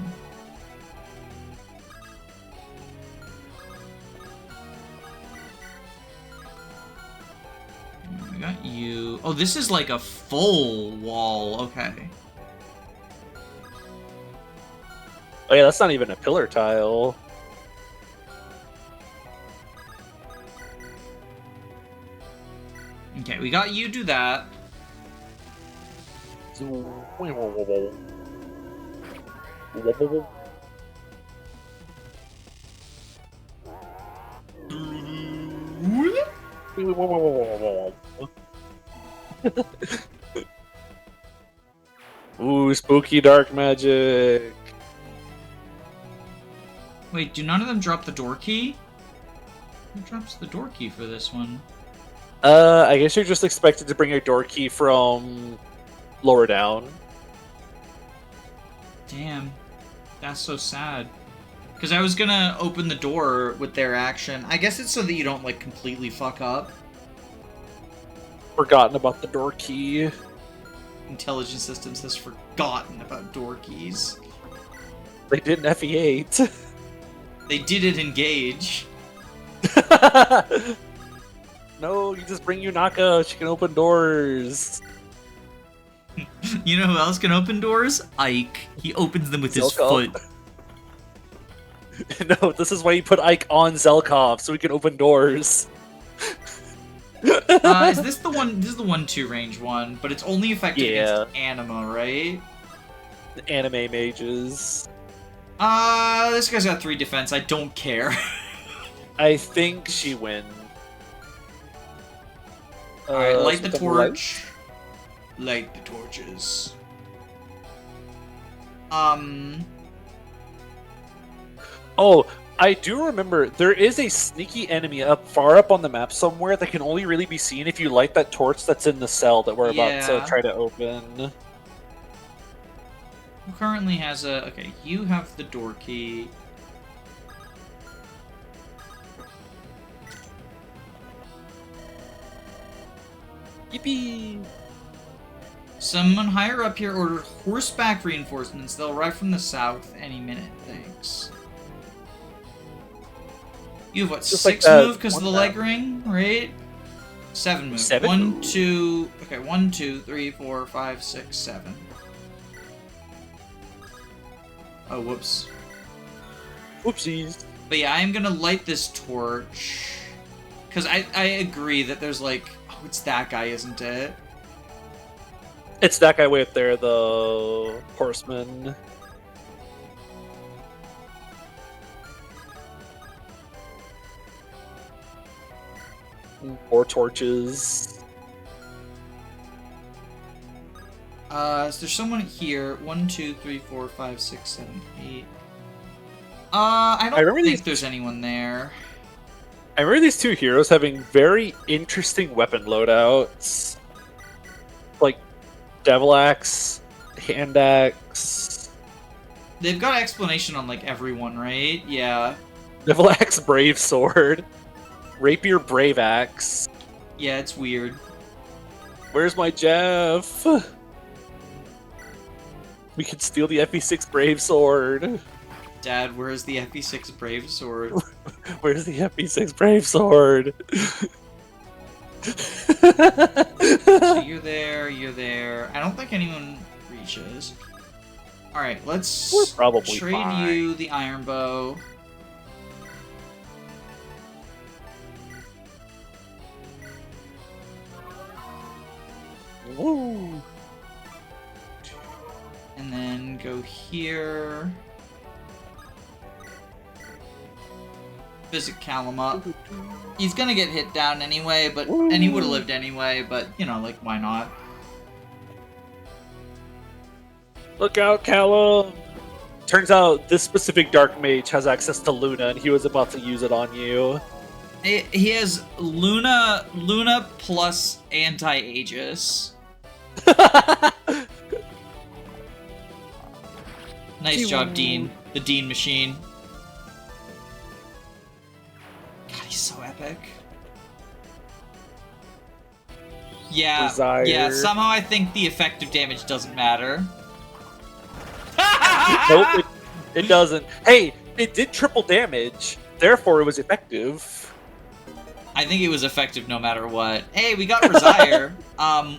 We got you... Oh, this is like a full wall. Okay. Oh yeah, that's not even a pillar tile. Okay, we got you do that. Ooh, spooky dark magic. Wait, do none of them drop the door key? Who drops the door key for this one? I guess you're just expected to bring a door key from lower down. Damn. That's so sad. Because I was gonna open the door with their action. I guess it's so that you don't, like, completely fuck up. Forgotten about the door key. Intelligent Systems has forgotten about door keys. They did an FE8. They didn't engage. No, you just bring Yunaka. She can open doors. You know who else can open doors? Ike. He opens them with his foot. No, this is why you put Ike on Zelkov, so he can open doors. Is this the one? This is the 1-2 range one, but it's only effective against anima, right? The anime mages. This guy's got 3 defense. I don't care. I think she wins. Alright, light the torch. Light the torches. Oh, I do remember there is a sneaky enemy far up on the map somewhere that can only really be seen if you light that torch that's in the cell that we're about to try to open. Who currently has a... Okay, you have the door key. Yippee! Someone higher up here ordered horseback reinforcements. They'll arrive from the south any minute. Thanks. You have what, just 6 like move because of the leg ring, right? 7 move. 7? 1, 2... Okay, 1, 2, 3, 4, 5, 6, 7. Oh, whoops. Whoopsies. But yeah, I am gonna light this torch. Because I agree that there's like... Oh, it's that guy, isn't it? It's that guy way up there, the horseman. More torches. Is there someone here? 1, 2, 3, 4, 5, 6, 7, 8. I don't think there's anyone there. I remember these 2 heroes having very interesting weapon loadouts. Like Devil Axe, Hand Axe. They've got explanation on like everyone, right? Yeah. Devil Axe, Brave Sword. Rapier, Brave Axe. Yeah, it's weird. Where's my Jeff? We could steal the FE6 Brave Sword. Dad, where's the FE6 Brave Sword? Where's the FE6 Brave Sword? So you're there. I don't think anyone reaches. Alright, let's trade fine. you the iron bow. Woo! And then go here. Visit Callum up. He's gonna get hit down anyway, but and he would have lived anyway, but you know, like why not? Look out, Callum! Turns out this specific Dark Mage has access to Luna, and he was about to use it on you. He has Luna plus anti-Aegis. Nice job, Dean. The Dean machine. God, he's so epic. Yeah, Desire. yeah, somehow I think the effective damage doesn't matter. Nope, it doesn't. Hey, it did triple damage, therefore it was effective. I think it was effective no matter what. Hey, we got Resire.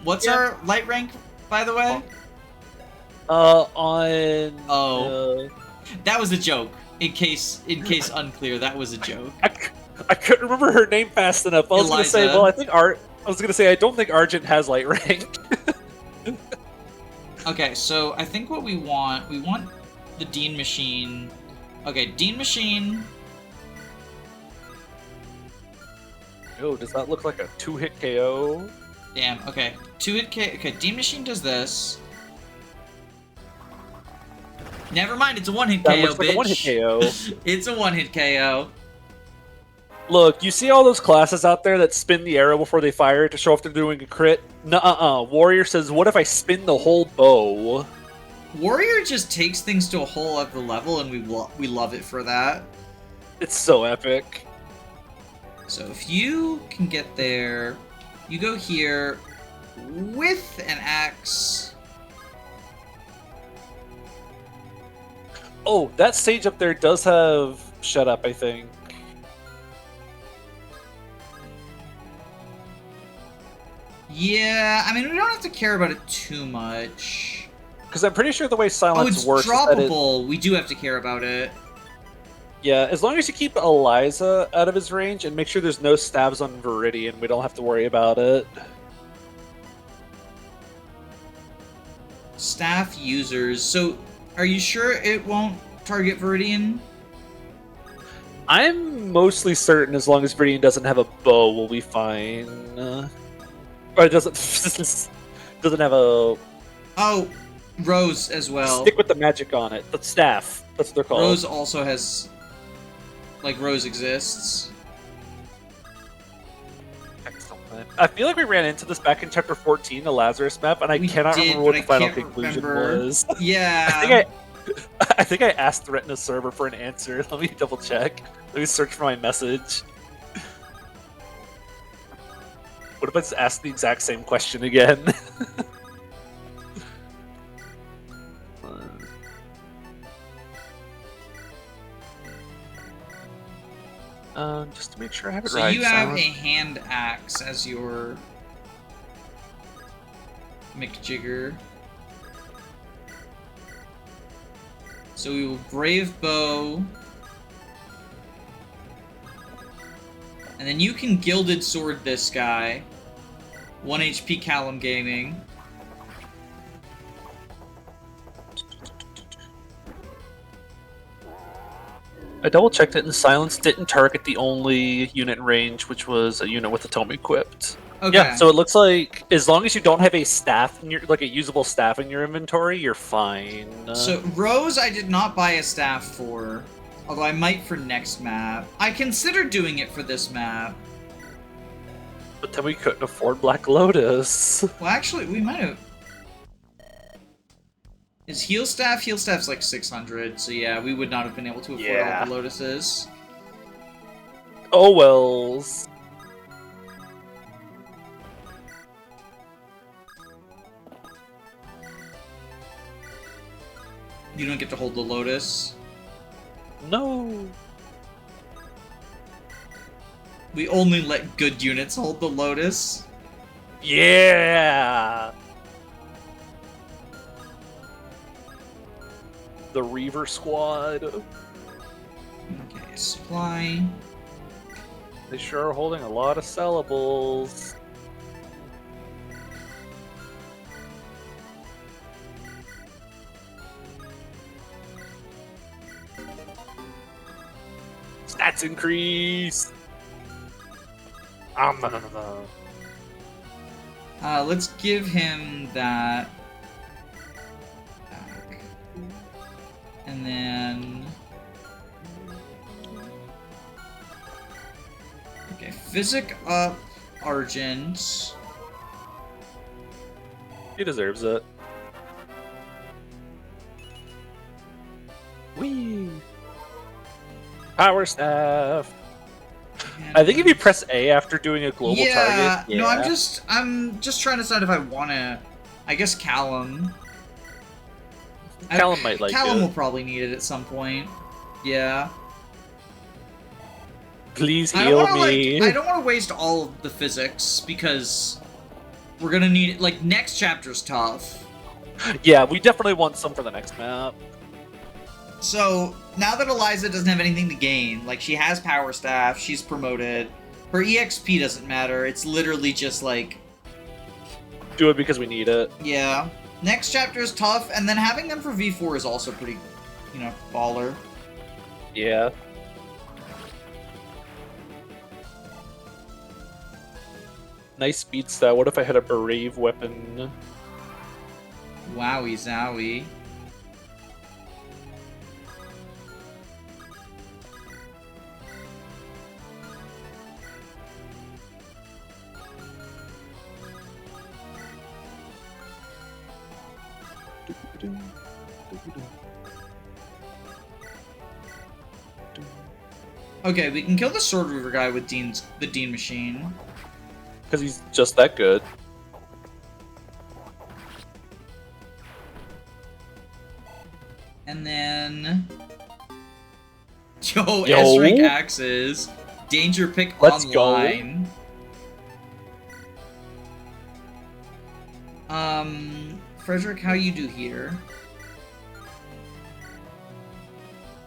What's our light rank, by the way? That was a joke. In case unclear, that was a joke. I couldn't remember her name fast enough. I was gonna say, well, I don't think Argent has light rank. Okay, so I think what we want the Dean machine. Okay, Dean machine. Oh, does that look like a 2-hit KO? Damn, okay. 2-hit KO. Okay, Dean machine does this. Never mind, it's a 1-hit KO, looks like bitch. A 1-hit KO. It's a 1-hit KO. Look, you see all those classes out there that spin the arrow before they fire it to show if they're doing a crit? Nuh-uh. Warrior says, what if I spin the whole bow? Warrior just takes things to a whole other level, and we love it for that. It's so epic. So if you can get there, you go here with an axe. Oh, that stage up there does have shut up, I think. Yeah, I mean, we don't have to care about it too much. Because I'm pretty sure the way silence works is droppable. We do have to care about it. Yeah, as long as you keep Eliza out of his range and make sure there's no stabs on Viridian, we don't have to worry about it. Staff users. So, are you sure it won't target Viridian? I'm mostly certain as long as Viridian doesn't have a bow, we'll be fine. Or it doesn't doesn't have a... Oh, Rose as well. Stick with the magic on it. The staff. That's what they're called. Rose also has... Like, Rose exists. Excellent. I feel like we ran into this back in Chapter 14, the Lazarus map, and I cannot remember what the final conclusion was. Yeah. I think I asked the Retina server for an answer. Let me double check. Let me search for my message. What if I just asked the exact same question again? Just to make sure I have it right. So you have a hand axe as your McJigger. So we will Brave Bow. And then you can Gilded Sword this guy. 1 HP Callum Gaming. I double checked it, and silence didn't target the only unit in range, which was a unit with a tome equipped. Okay. Yeah, so it looks like as long as you don't have a staff in your, like a usable staff in your inventory, you're fine. So Rose, I did not buy a staff for, although I might for next map. I considered doing it for this map. But then we couldn't afford Black Lotus. Well, actually, we might have. Is heal staff? Heal staff's like 600, so yeah, we would not have been able to afford all the lotuses. Oh wells. You don't get to hold the lotus. No. We only let good units hold the lotus. Yeah. The Reaver Squad. Okay, supply. They sure are holding a lot of sellables. Stats increase. Let's give him that. And then... Okay, Physic up Argent. He deserves it. Whee! Power Staff! And I think if you press A after doing a global target... Yeah, no, I'm just trying to decide if I wanna... I guess Callum. Callum might like Callum it. will probably need it at some point. Yeah. Please heal me. I don't want to waste all of the physics, because we're gonna need it. Like, next chapter's tough. Yeah, we definitely want some for the next map. So, now that Eliza doesn't have anything to gain, like, she has Power Staff, she's promoted, her EXP doesn't matter, it's literally just like... Do it because we need it. Yeah. Next chapter is tough, and then having them for V4 is also pretty, you know, baller. Yeah. Nice speed stat. What if I had a Brave weapon? Wowie zowie. Okay, we can kill the Sword Reaver guy with the Dean machine. Because he's just that good. And then... Yo, S-rank axes. Danger pick Let's online. Frederick, how you do here?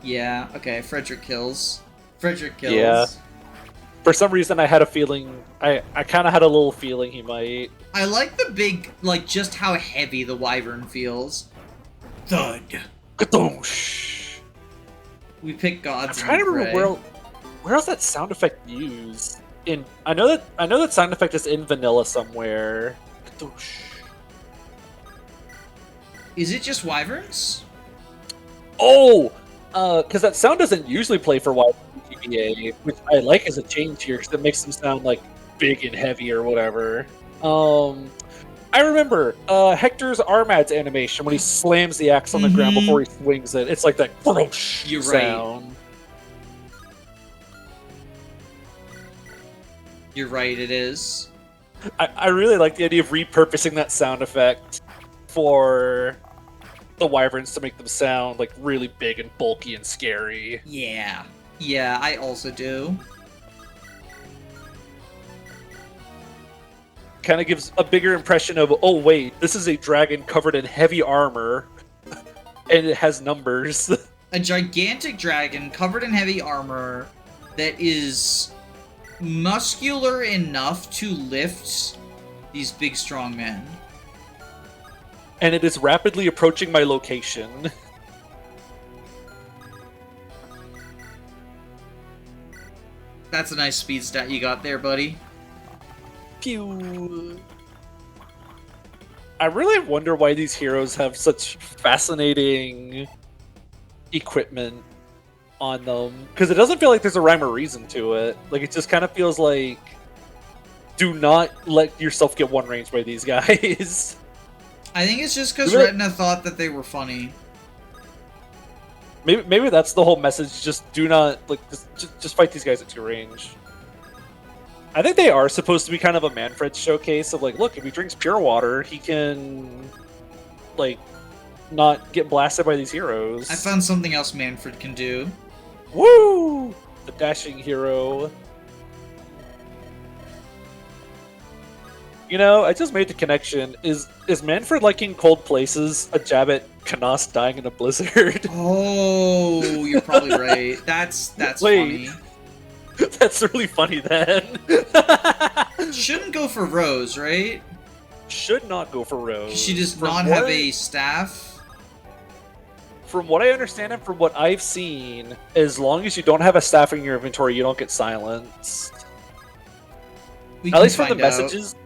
Yeah, okay, Frederick kills. Frederick kills. Yeah. For some reason, I had a feeling... I kind of had a little feeling he might. I like the big... Like, just how heavy the Wyvern feels. Thud. Kadoosh. We pick gods. I'm trying to remember where else that sound effect used. I know that sound effect is in vanilla somewhere. Kadoosh. Is it just Wyverns? Oh, because that sound doesn't usually play for Wyvern GBA, which I like as a change here because it makes them sound like big and heavy or whatever. I remember Hector's Armad's animation when he slams the axe on the ground before he swings it. It's like that You're sound. Right. You're right, it is. I really like the idea of repurposing that sound effect for the Wyverns to make them sound like really big and bulky and scary. Yeah. Yeah, I also do. Kind of gives a bigger impression of, oh wait, this is a dragon covered in heavy armor, and it has numbers. A gigantic dragon covered in heavy armor that is muscular enough to lift these big strong men. And it is rapidly approaching my location. That's a nice speed stat you got there, buddy. Pew. I really wonder why these heroes have such fascinating equipment on them. Because it doesn't feel like there's a rhyme or reason to it. Like, it just kind of feels like, do not let yourself get one range by these guys. I think it's just because Retina thought that they were funny. Maybe that's the whole message. Just do not, like, just fight these guys at 2 range. I think they are supposed to be kind of a Manfred showcase of, like, look, if he drinks pure water, he can, like, not get blasted by these heroes. I found something else Manfred can do. Woo! The dashing hero. You know, I just made the connection. Is Manfred liking cold places a jab at Canas dying in a blizzard? Oh, you're probably right. That's Wait. funny. That's really funny then. Shouldn't go for Rose, right? Should not go for Rose. She does not have a staff. From what I understand and from what I've seen, as long as you don't have a staff in your inventory, you don't get silenced. At least from the messages.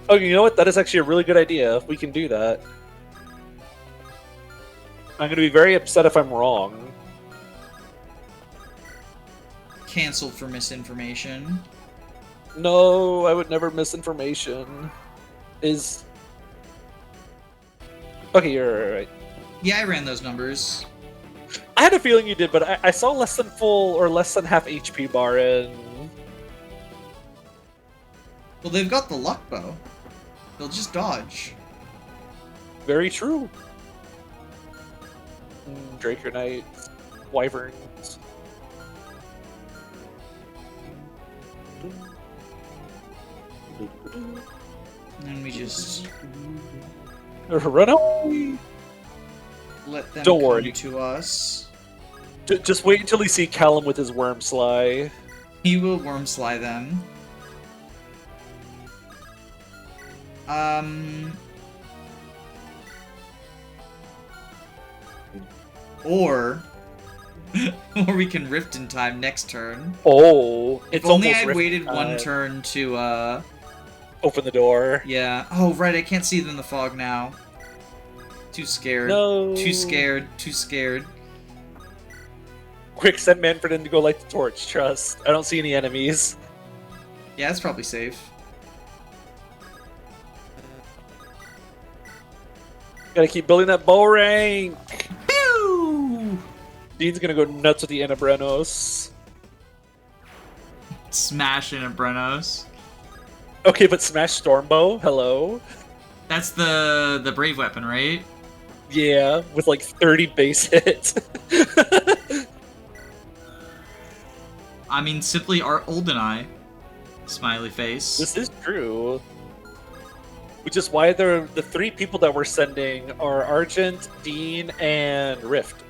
Oh, you know what? That is actually a really good idea. We can do that. I'm going to be very upset if I'm wrong. Cancelled for misinformation. No, I would never misinformation. Okay, you're right. Yeah, I ran those numbers. I had a feeling you did, but I saw less than full or less than half HP bar in. Well, they've got the luck bow. They'll just dodge. Very true. Draker Knights, Wyverns. And we just Run away! let them Don't come worry. to us. Just wait until you see Callum with his worm sly. He will worm sly them. Or we can rift in time next turn. Oh, If it's only almost I waited rift one time. turn to Open the door. yeah. Oh right, I can't see them in the fog now. Too scared. No. Too scared. Too scared. Quick, send Manfred in to go light the torch. Trust. I don't see any enemies. Yeah, that's probably safe. Gotta keep building that bow rank. Pew! Dean's gonna go nuts with the Inabrenos. Smash in a Brenos. Okay, but Smash Stormbow, hello? That's the brave weapon, right? Yeah, with like 30 base hits. I mean, simply our Oldeneye. Smiley face. This is true. Which is why the three people that we're sending are Argent, Dean, and Rift.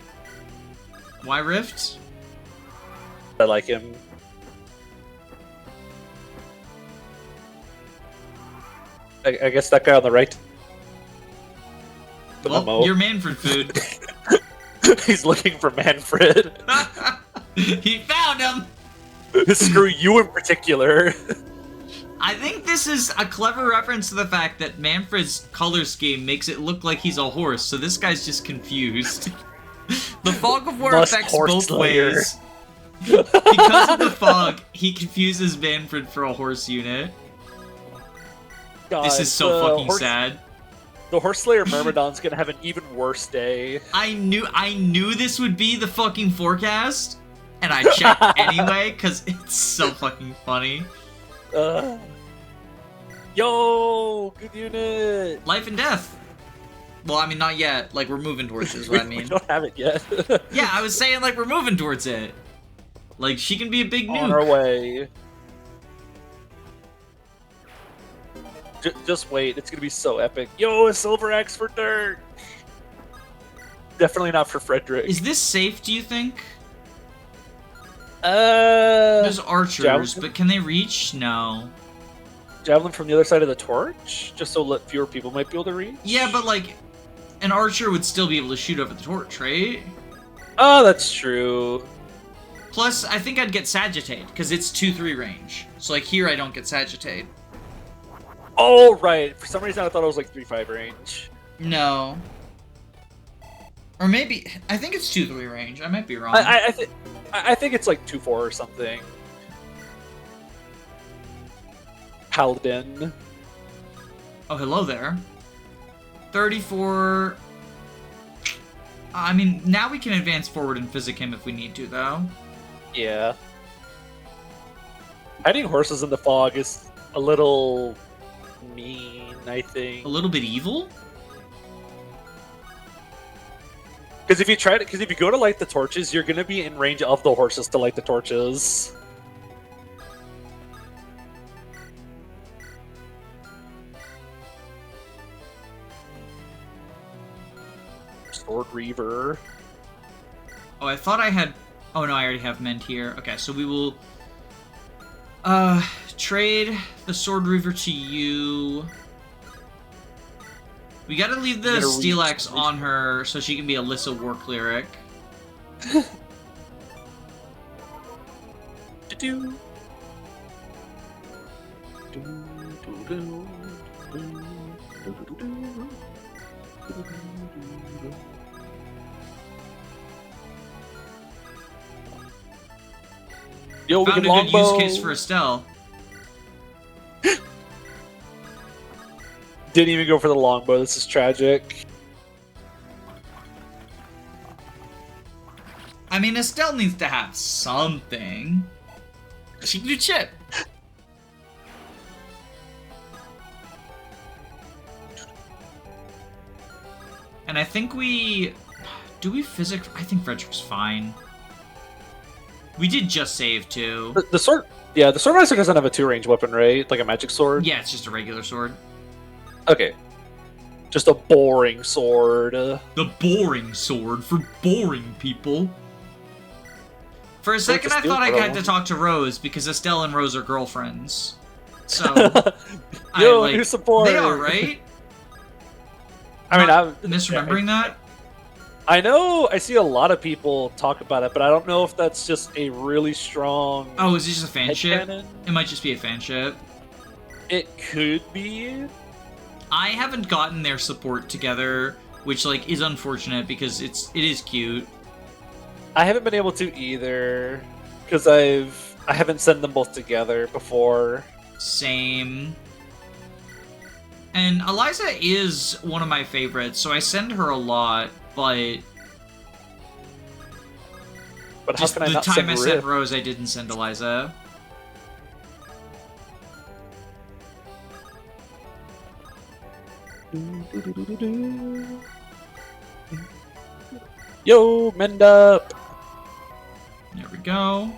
Why Rift? I like him. I guess that guy on the right. Well, you're Manfred food. He's looking for Manfred. He found him! Screw you in particular. I think this is a clever reference to the fact that Manfred's color scheme makes it look like he's a horse, so this guy's just confused. The Fog of War affects both ways. Because of the fog, he confuses Manfred for a horse unit. God, this is so fucking sad. The Horse Slayer Myrmidon's gonna have an even worse day. I knew this would be the fucking forecast, and I checked anyway, because it's so fucking funny. Yo, good unit. Life and death. Well, I mean, not yet. Like, we're moving towards it, is what I mean. We don't have it yet. Yeah, I was saying, like, we're moving towards it. Like, she can be a big nuke. On our way. Just wait, it's gonna be so epic. Yo, a silver axe for dirt! Definitely not for Frederick. Is this safe, do you think? There's There's archers, javelin? but can they reach? No. Javelin from the other side of the torch? Just so fewer people might be able to reach? Yeah, but, like, an archer would still be able to shoot over the torch, right? Oh, that's true. Plus, I think I'd get Sagittate, because it's 2-3 range. So, like, here I don't get Sagittate. Oh, right. For some reason, I thought it was like 3-5 range. No. Or maybe... I think it's 2-3 range. I might be wrong. I think it's like 2-4 or something. Paladin. Oh, hello there. 34... I mean, now we can advance forward and physic him if we need to, though. Yeah. Hiding horses in the fog is a little mean, I think. A little bit evil? Because if you go to light the torches, you're gonna be in range of the horses to light the torches. Sword Reaver. Oh, I thought I had... Oh, no, I already have Ment here. Okay, so we will... trade the Sword Reaver to you. We gotta leave the Steel Axe on her so she can be Alyssa War Cleric. Yo, we Found can a good longbow. use case for Estelle. Didn't even go for the longbow. This is tragic. I mean, Estelle needs to have something. She can do chip. And I think we... Do we physic? I think Frederick's fine. We did just save, too. The sword... Yeah, the sword master doesn't have a 2-range weapon, right? Like a magic sword? Yeah, it's just a regular sword. Okay. Just a boring sword. The boring sword for boring people. For a second, I thought I had to talk to Rose, because Estelle and Rose are girlfriends. So... Yo, new support! They are, right? I mean, I'm misremembering that? I know I see a lot of people talk about it, but I don't know if that's just a really strong... Oh, is it just a fan ship? Headcanon? It might just be a fan ship. It could be. I haven't gotten their support together, which, like, is unfortunate, because it is cute. I haven't been able to either, because I haven't sent them both together before. Same. And Eliza is one of my favorites, so I send her a lot, but But Just how can I the not time send I Riff? sent Rose, I didn't send Eliza. Yo, mend up. There we go.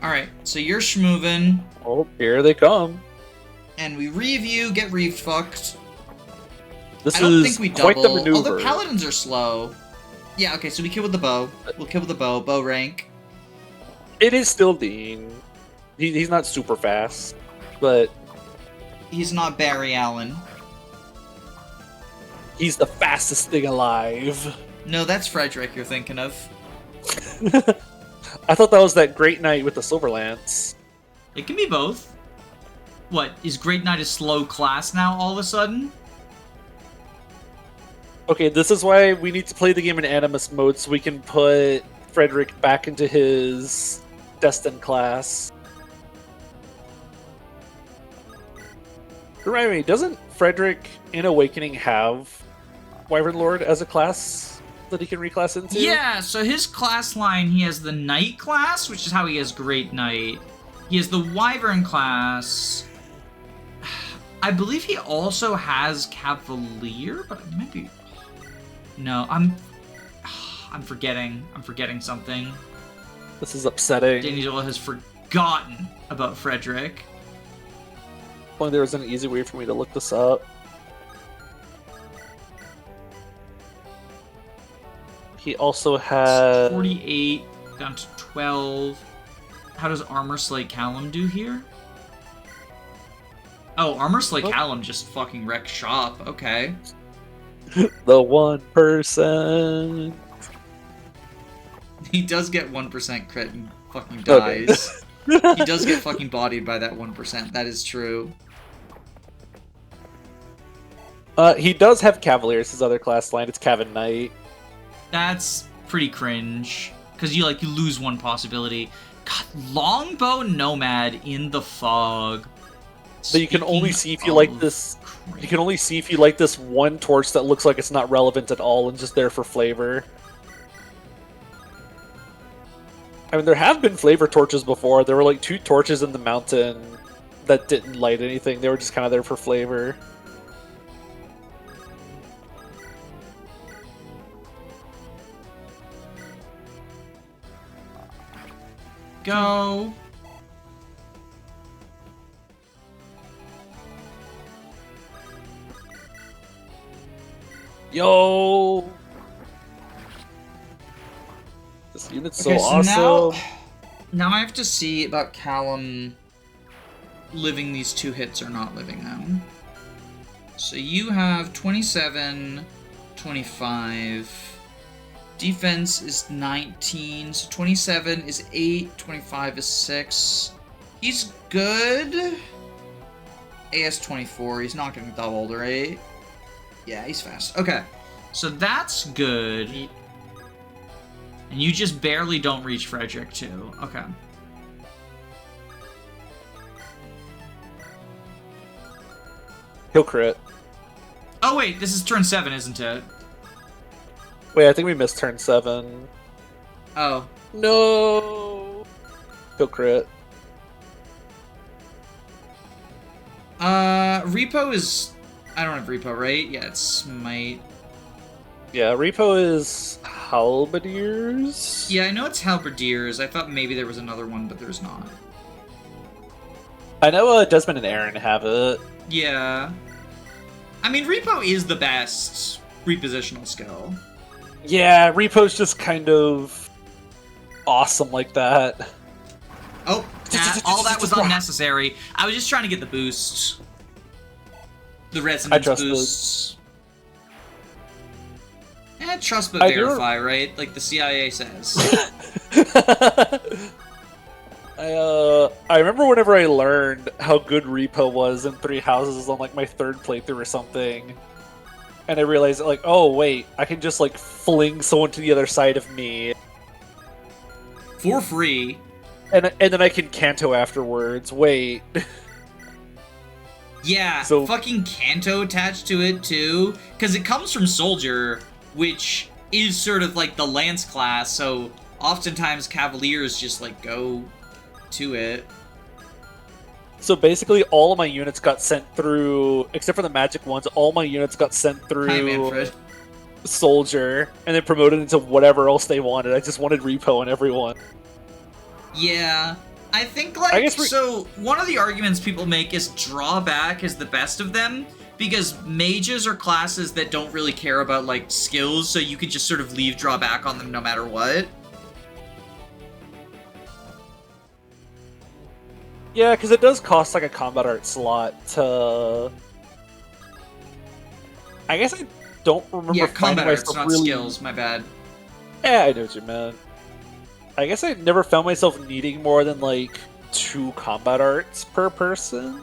Alright, so you're schmoovin'. Oh, here they come. And we reave you, get reeved fucked. This I don't is think we quite the double. maneuver. Although paladins are slow. Yeah, okay, so we kill with the bow. We'll kill with the bow. Bow rank. It is still Dean. He's not super fast, but He's not Barry Allen. he's the fastest thing alive. No, that's Frederick you're thinking of. I thought that was that Great Knight with the Silver Lance. It can be both. What, is Great Knight a slow class now all of a sudden? Okay, this is why we need to play the game in Animus mode so we can put Frederick back into his Destined class. Remind me, doesn't Frederick in Awakening have Wyvern Lord as a class that he can reclass into? Yeah, so his class line, he has the Knight class, which is how he has Great Knight. He has the Wyvern class. I believe he also has Cavalier, but it might be... No, I'm forgetting. I'm forgetting something. This is upsetting. Daniel has forgotten about Frederick. If only there was an easy way for me to look this up. He also has 48 down to 12. How does Armor Slay Callum do here? Oh, Armor Slay Callum just fucking wrecked shop. Okay. the one person. He does get 1% crit and fucking dies. He does get fucking bodied by that 1%. That is true. He does have Cavaliers, his other class line. It's Cavan Knight. That's pretty cringe. Because you lose one possibility. God, Longbow Nomad in the fog. But you can only see if you like this. You can only see if you like this one torch that looks like it's not relevant at all and just there for flavor. I mean, there have been flavor torches before. There were like 2 torches in the mountain that didn't light anything. They were just kind of there for flavor. Go. Yo! This unit's so Okay, awesome. Now I have to see about Callum living these 2 hits or not living them. So you have 27, 25. Defense is 19, so 27 is 8, 25 is 6. He's good. AS 24, he's not getting doubled, right? Yeah, he's fast. Okay, so that's good. And you just barely don't reach Frederick, too. Okay. He'll crit. Oh, wait, this is turn 7, isn't it? Wait, I think we missed turn 7. Oh. No! He'll crit. Repo is... I don't have Repo, right? Yeah, it's Smite. Yeah, Repo is Halberdiers? Yeah, I know it's Halberdiers. I thought maybe there was another one, but there's not. I know Desmond and Aaron have it. Yeah. I mean, Repo is the best repositional skill. Yeah, Repo's just kind of awesome like that. Oh, all that was unnecessary. I was just trying to get the boost. The resonance boosts. Trust but verify, right? Like the CIA says. I remember whenever I learned how good Repo was in 3 Houses on like my 3rd playthrough or something, and I realized like, oh wait, I can just like fling someone to the other side of me for free, and then I can Canto afterwards. Wait. Yeah, so fucking Canto attached to it too, because it comes from Soldier, which is sort of like the lance class, so oftentimes cavaliers just like go to it. So basically, all of my units got sent through, except for the magic ones. All my units got sent through Hi, Manfred. soldier, and then promoted into whatever else they wanted. I just wanted repo on everyone. Yeah, I think like so. One of the arguments people make is drawback is the best of them because mages are classes that don't really care about like skills, so you can just sort of leave drawback on them no matter what. Yeah, because it does cost like a combat art slot to. I guess I don't remember. Yeah, combat arts, not really... skills. My bad. Yeah, I know what you meant. I guess I never found myself needing more than like 2 combat arts per person.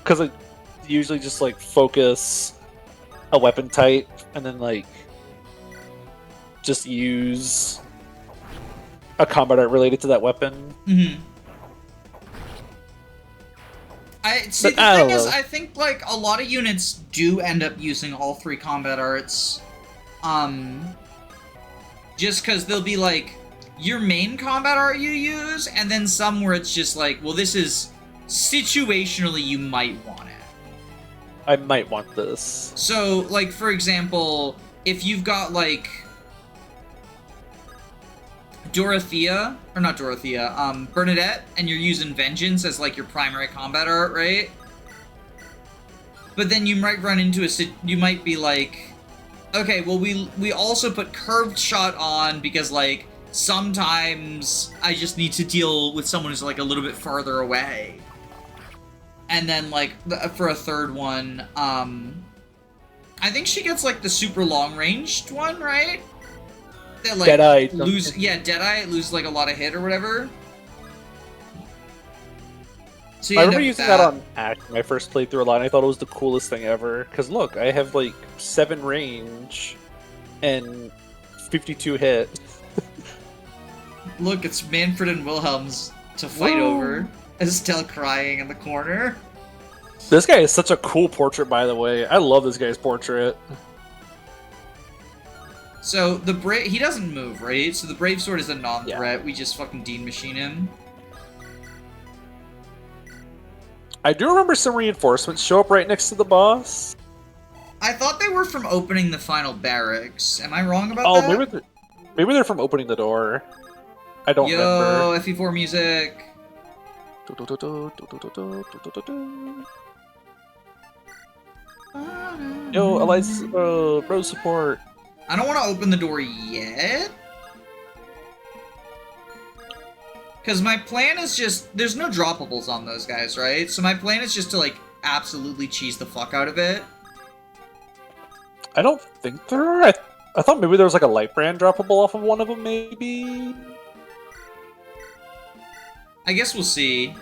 Because I usually just like focus a weapon type and then like just use a combat art related to that weapon. Mm-hmm. The thing is, I think like a lot of units do end up using all 3 combat arts. Just because they'll be like your main combat art you use, and then some where it's just like, well, this is situationally you might want it. I might want this. So, like, for example, if you've got like Dorothea, or not Dorothea, Bernadette, and you're using Vengeance as like your primary combat art, right? But then you might run into you might be like, okay, well we also put Curved Shot on because like sometimes I just need to deal with someone who's like a little bit farther away. And then like for a third one, I think she gets like the super long ranged one, right? That like Deadeye. Deadeye loses like a lot of hit or whatever. So I remember using that on Act my first playthrough a lot, and I thought it was the coolest thing ever. Because look, I have like 7 range and 52 hit. Look, it's Manfred and Wilhelm's to fight over. Estelle crying in the corner. This guy is such a cool portrait, by the way. I love this guy's portrait. So the he doesn't move, right? So the Brave Sword is a non-threat. Yeah. We just fucking Dean Machine him. I do remember some reinforcements show up right next to the boss. I thought they were from opening the final barracks. Am I wrong about that? Oh, maybe they're from opening the door. I don't remember. Yo, FE4 music. Yo, Elias, bro support. I don't want to open the door yet. Because my plan is just... There's no droppables on those guys, right? So my plan is just to, like, absolutely cheese the fuck out of it. I don't think there are. I thought maybe there was, like, a light brand droppable off of one of them, maybe? I guess we'll see.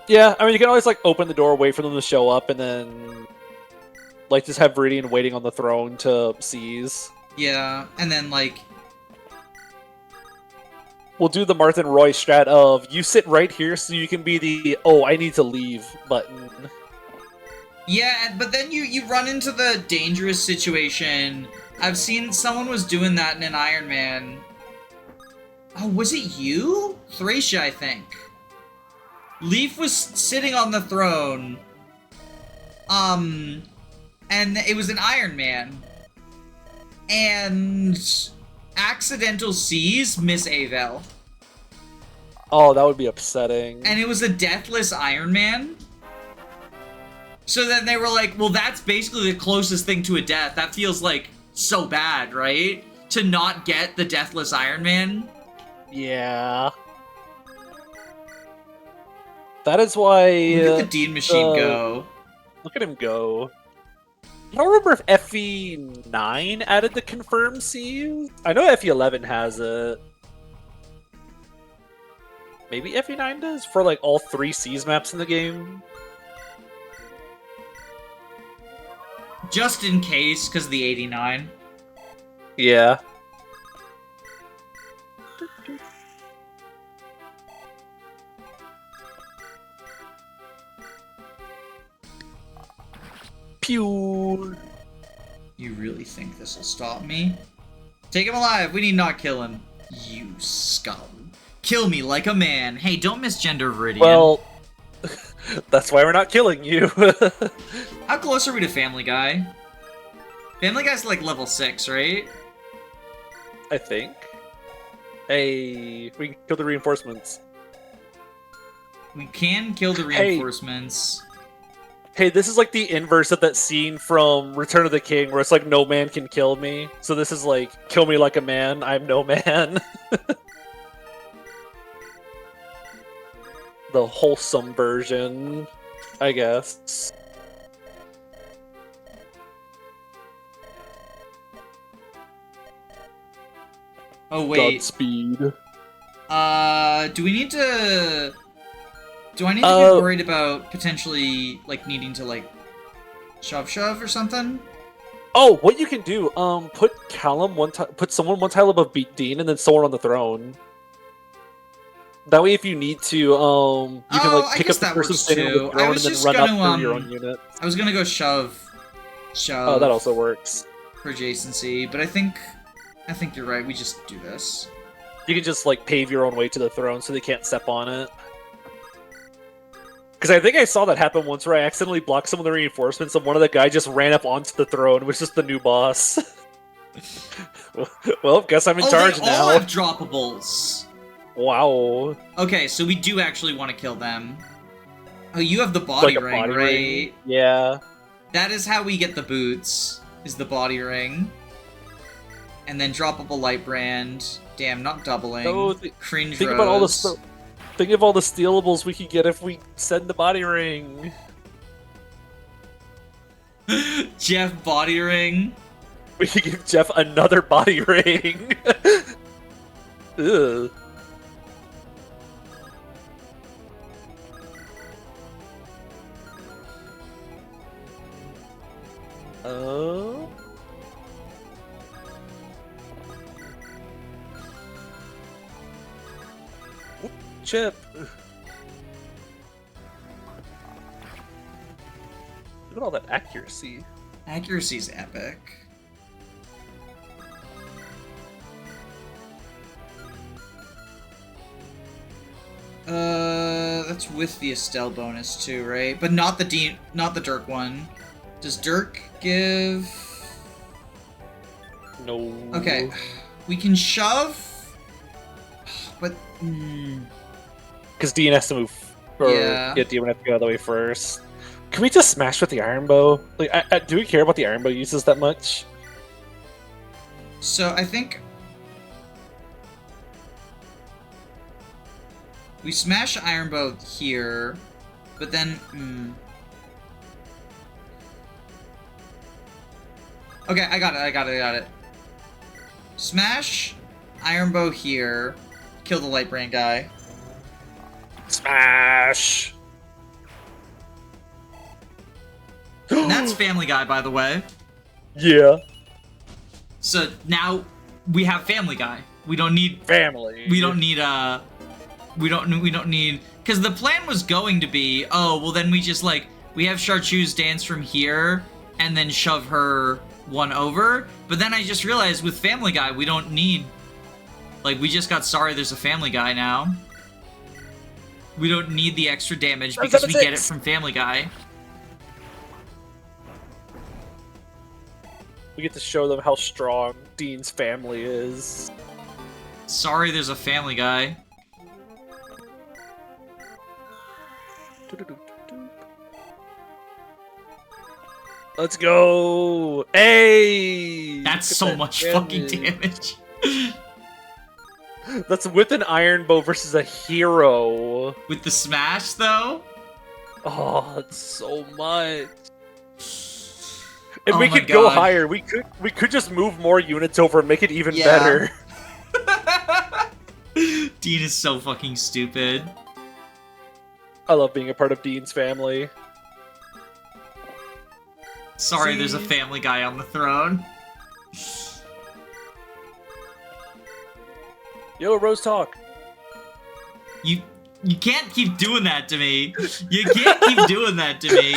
Yeah, I mean, you can always, like, open the door, wait for them to show up, and then... like, just have Viridian waiting on the throne to seize. Yeah, and then, like... We'll do the Martha and Roy strat of, you sit right here so you can be the, oh, I need to leave button. Yeah, but then you run into the dangerous situation. I've seen someone was doing that in an Iron Man. Oh, was it you? Thracia, I think. Leaf was sitting on the throne. And it was an Iron Man. And accidental seize Miss Avel. Oh, that would be upsetting. And it was a deathless Iron Man. So then they were like, well, that's basically the closest thing to a death. That feels like so bad, right? To not get the deathless Iron Man. Yeah. That is why... Look at the Dean Machine go. Look at him go. I don't remember if FE9 added the confirm seize. I know FE11 has it. Maybe FE9 does? For like all 3 seize maps in the game? Just in case, because the 89. Yeah. Pew. You really think this will stop me? Take him alive. We need not kill him. You scum. Kill me like a man. Hey, don't misgender Viridian. Well, that's why we're not killing you. How close are we to Family Guy? Family Guy's like level 6, right? I think. Hey, we can kill the reinforcements. We can kill the reinforcements. Hey, this is like the inverse of that scene from Return of the King where it's like, no man can kill me. So this is like, kill me like a man, I'm no man. The wholesome version, I guess. Oh, wait. Godspeed. Do we need to... Do I need to be worried about potentially, like, needing to, like, shove or something? Oh, what you can do, put Callum put someone one tile above Dean and then someone on the throne. That way if you need to, you can, like, pick up the person standing on the throne and then run up through your own unit. I was gonna go shove. Oh, that also works. For adjacency, but I think you're right, we just do this. You can just, like, pave your own way to the throne so they can't step on it. Because I think I saw that happen once where I accidentally blocked some of the reinforcements and one of the guys just ran up onto the throne, which is the new boss. Well, guess I'm in charge now. They all have droppables. Wow. Okay, so we do actually want to kill them. Oh, you have the body ring, right? Yeah. That is how we get the boots, is the body ring. And then droppable light brand. Damn, not doubling. No, Cringe think rose. about all the think of all the stealables we could get if we send the body ring. Jeff body ring. We could give Jeff another body ring. Ugh. Oh. Chip. Look at all that accuracy. Accuracy's epic. That's with the Estelle bonus too, right? But not the Dirk one. Does Dirk give... No. Okay. We can shove... But... Because Dean has to move... Yeah. Dean would have to get out of the way first. Can we just smash with the Iron Bow? Like, do we care about the Iron Bow uses that much? So, I think... We smash Iron Bow here, but then... Okay, I got it. Smash Iron Bow here, kill the Light Brand guy. Smash! And that's Family Guy, by the way. Yeah. So now we have Family Guy. We don't need family. We don't need we don't need, because the plan was going to be, oh well, then we just like we have Chartreuse dance from here and then shove her one over. But then I just realized with Family Guy we don't need, like, we just got Sorry There's a Family Guy now. We don't need the extra damage because we get it from Family Guy. We get to show them how strong Dean's family is. Sorry There's a Family Guy. Let's go! Hey! That's so much fucking damage. That's with an Iron Bow versus a hero. With the smash, though? Oh, that's so much. And Oh we my could go God. higher. We could just move more units over and make it even better. Dean is so fucking stupid. I love being a part of Dean's family. Sorry, See? there's a Family Guy on the throne. Yo, Rose Talk. You can't keep doing that to me. You can't keep doing that to me.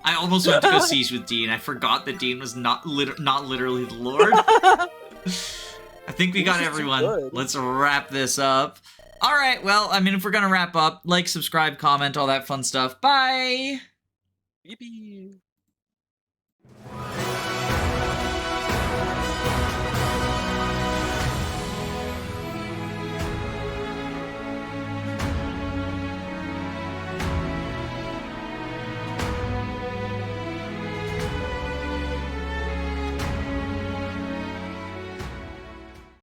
I almost went to go siege with Dean. I forgot that Dean was not literally the Lord. I think we got everyone. Let's wrap this up. All right, well, I mean, if we're gonna wrap up, like, subscribe, comment, all that fun stuff. Bye! Yippee.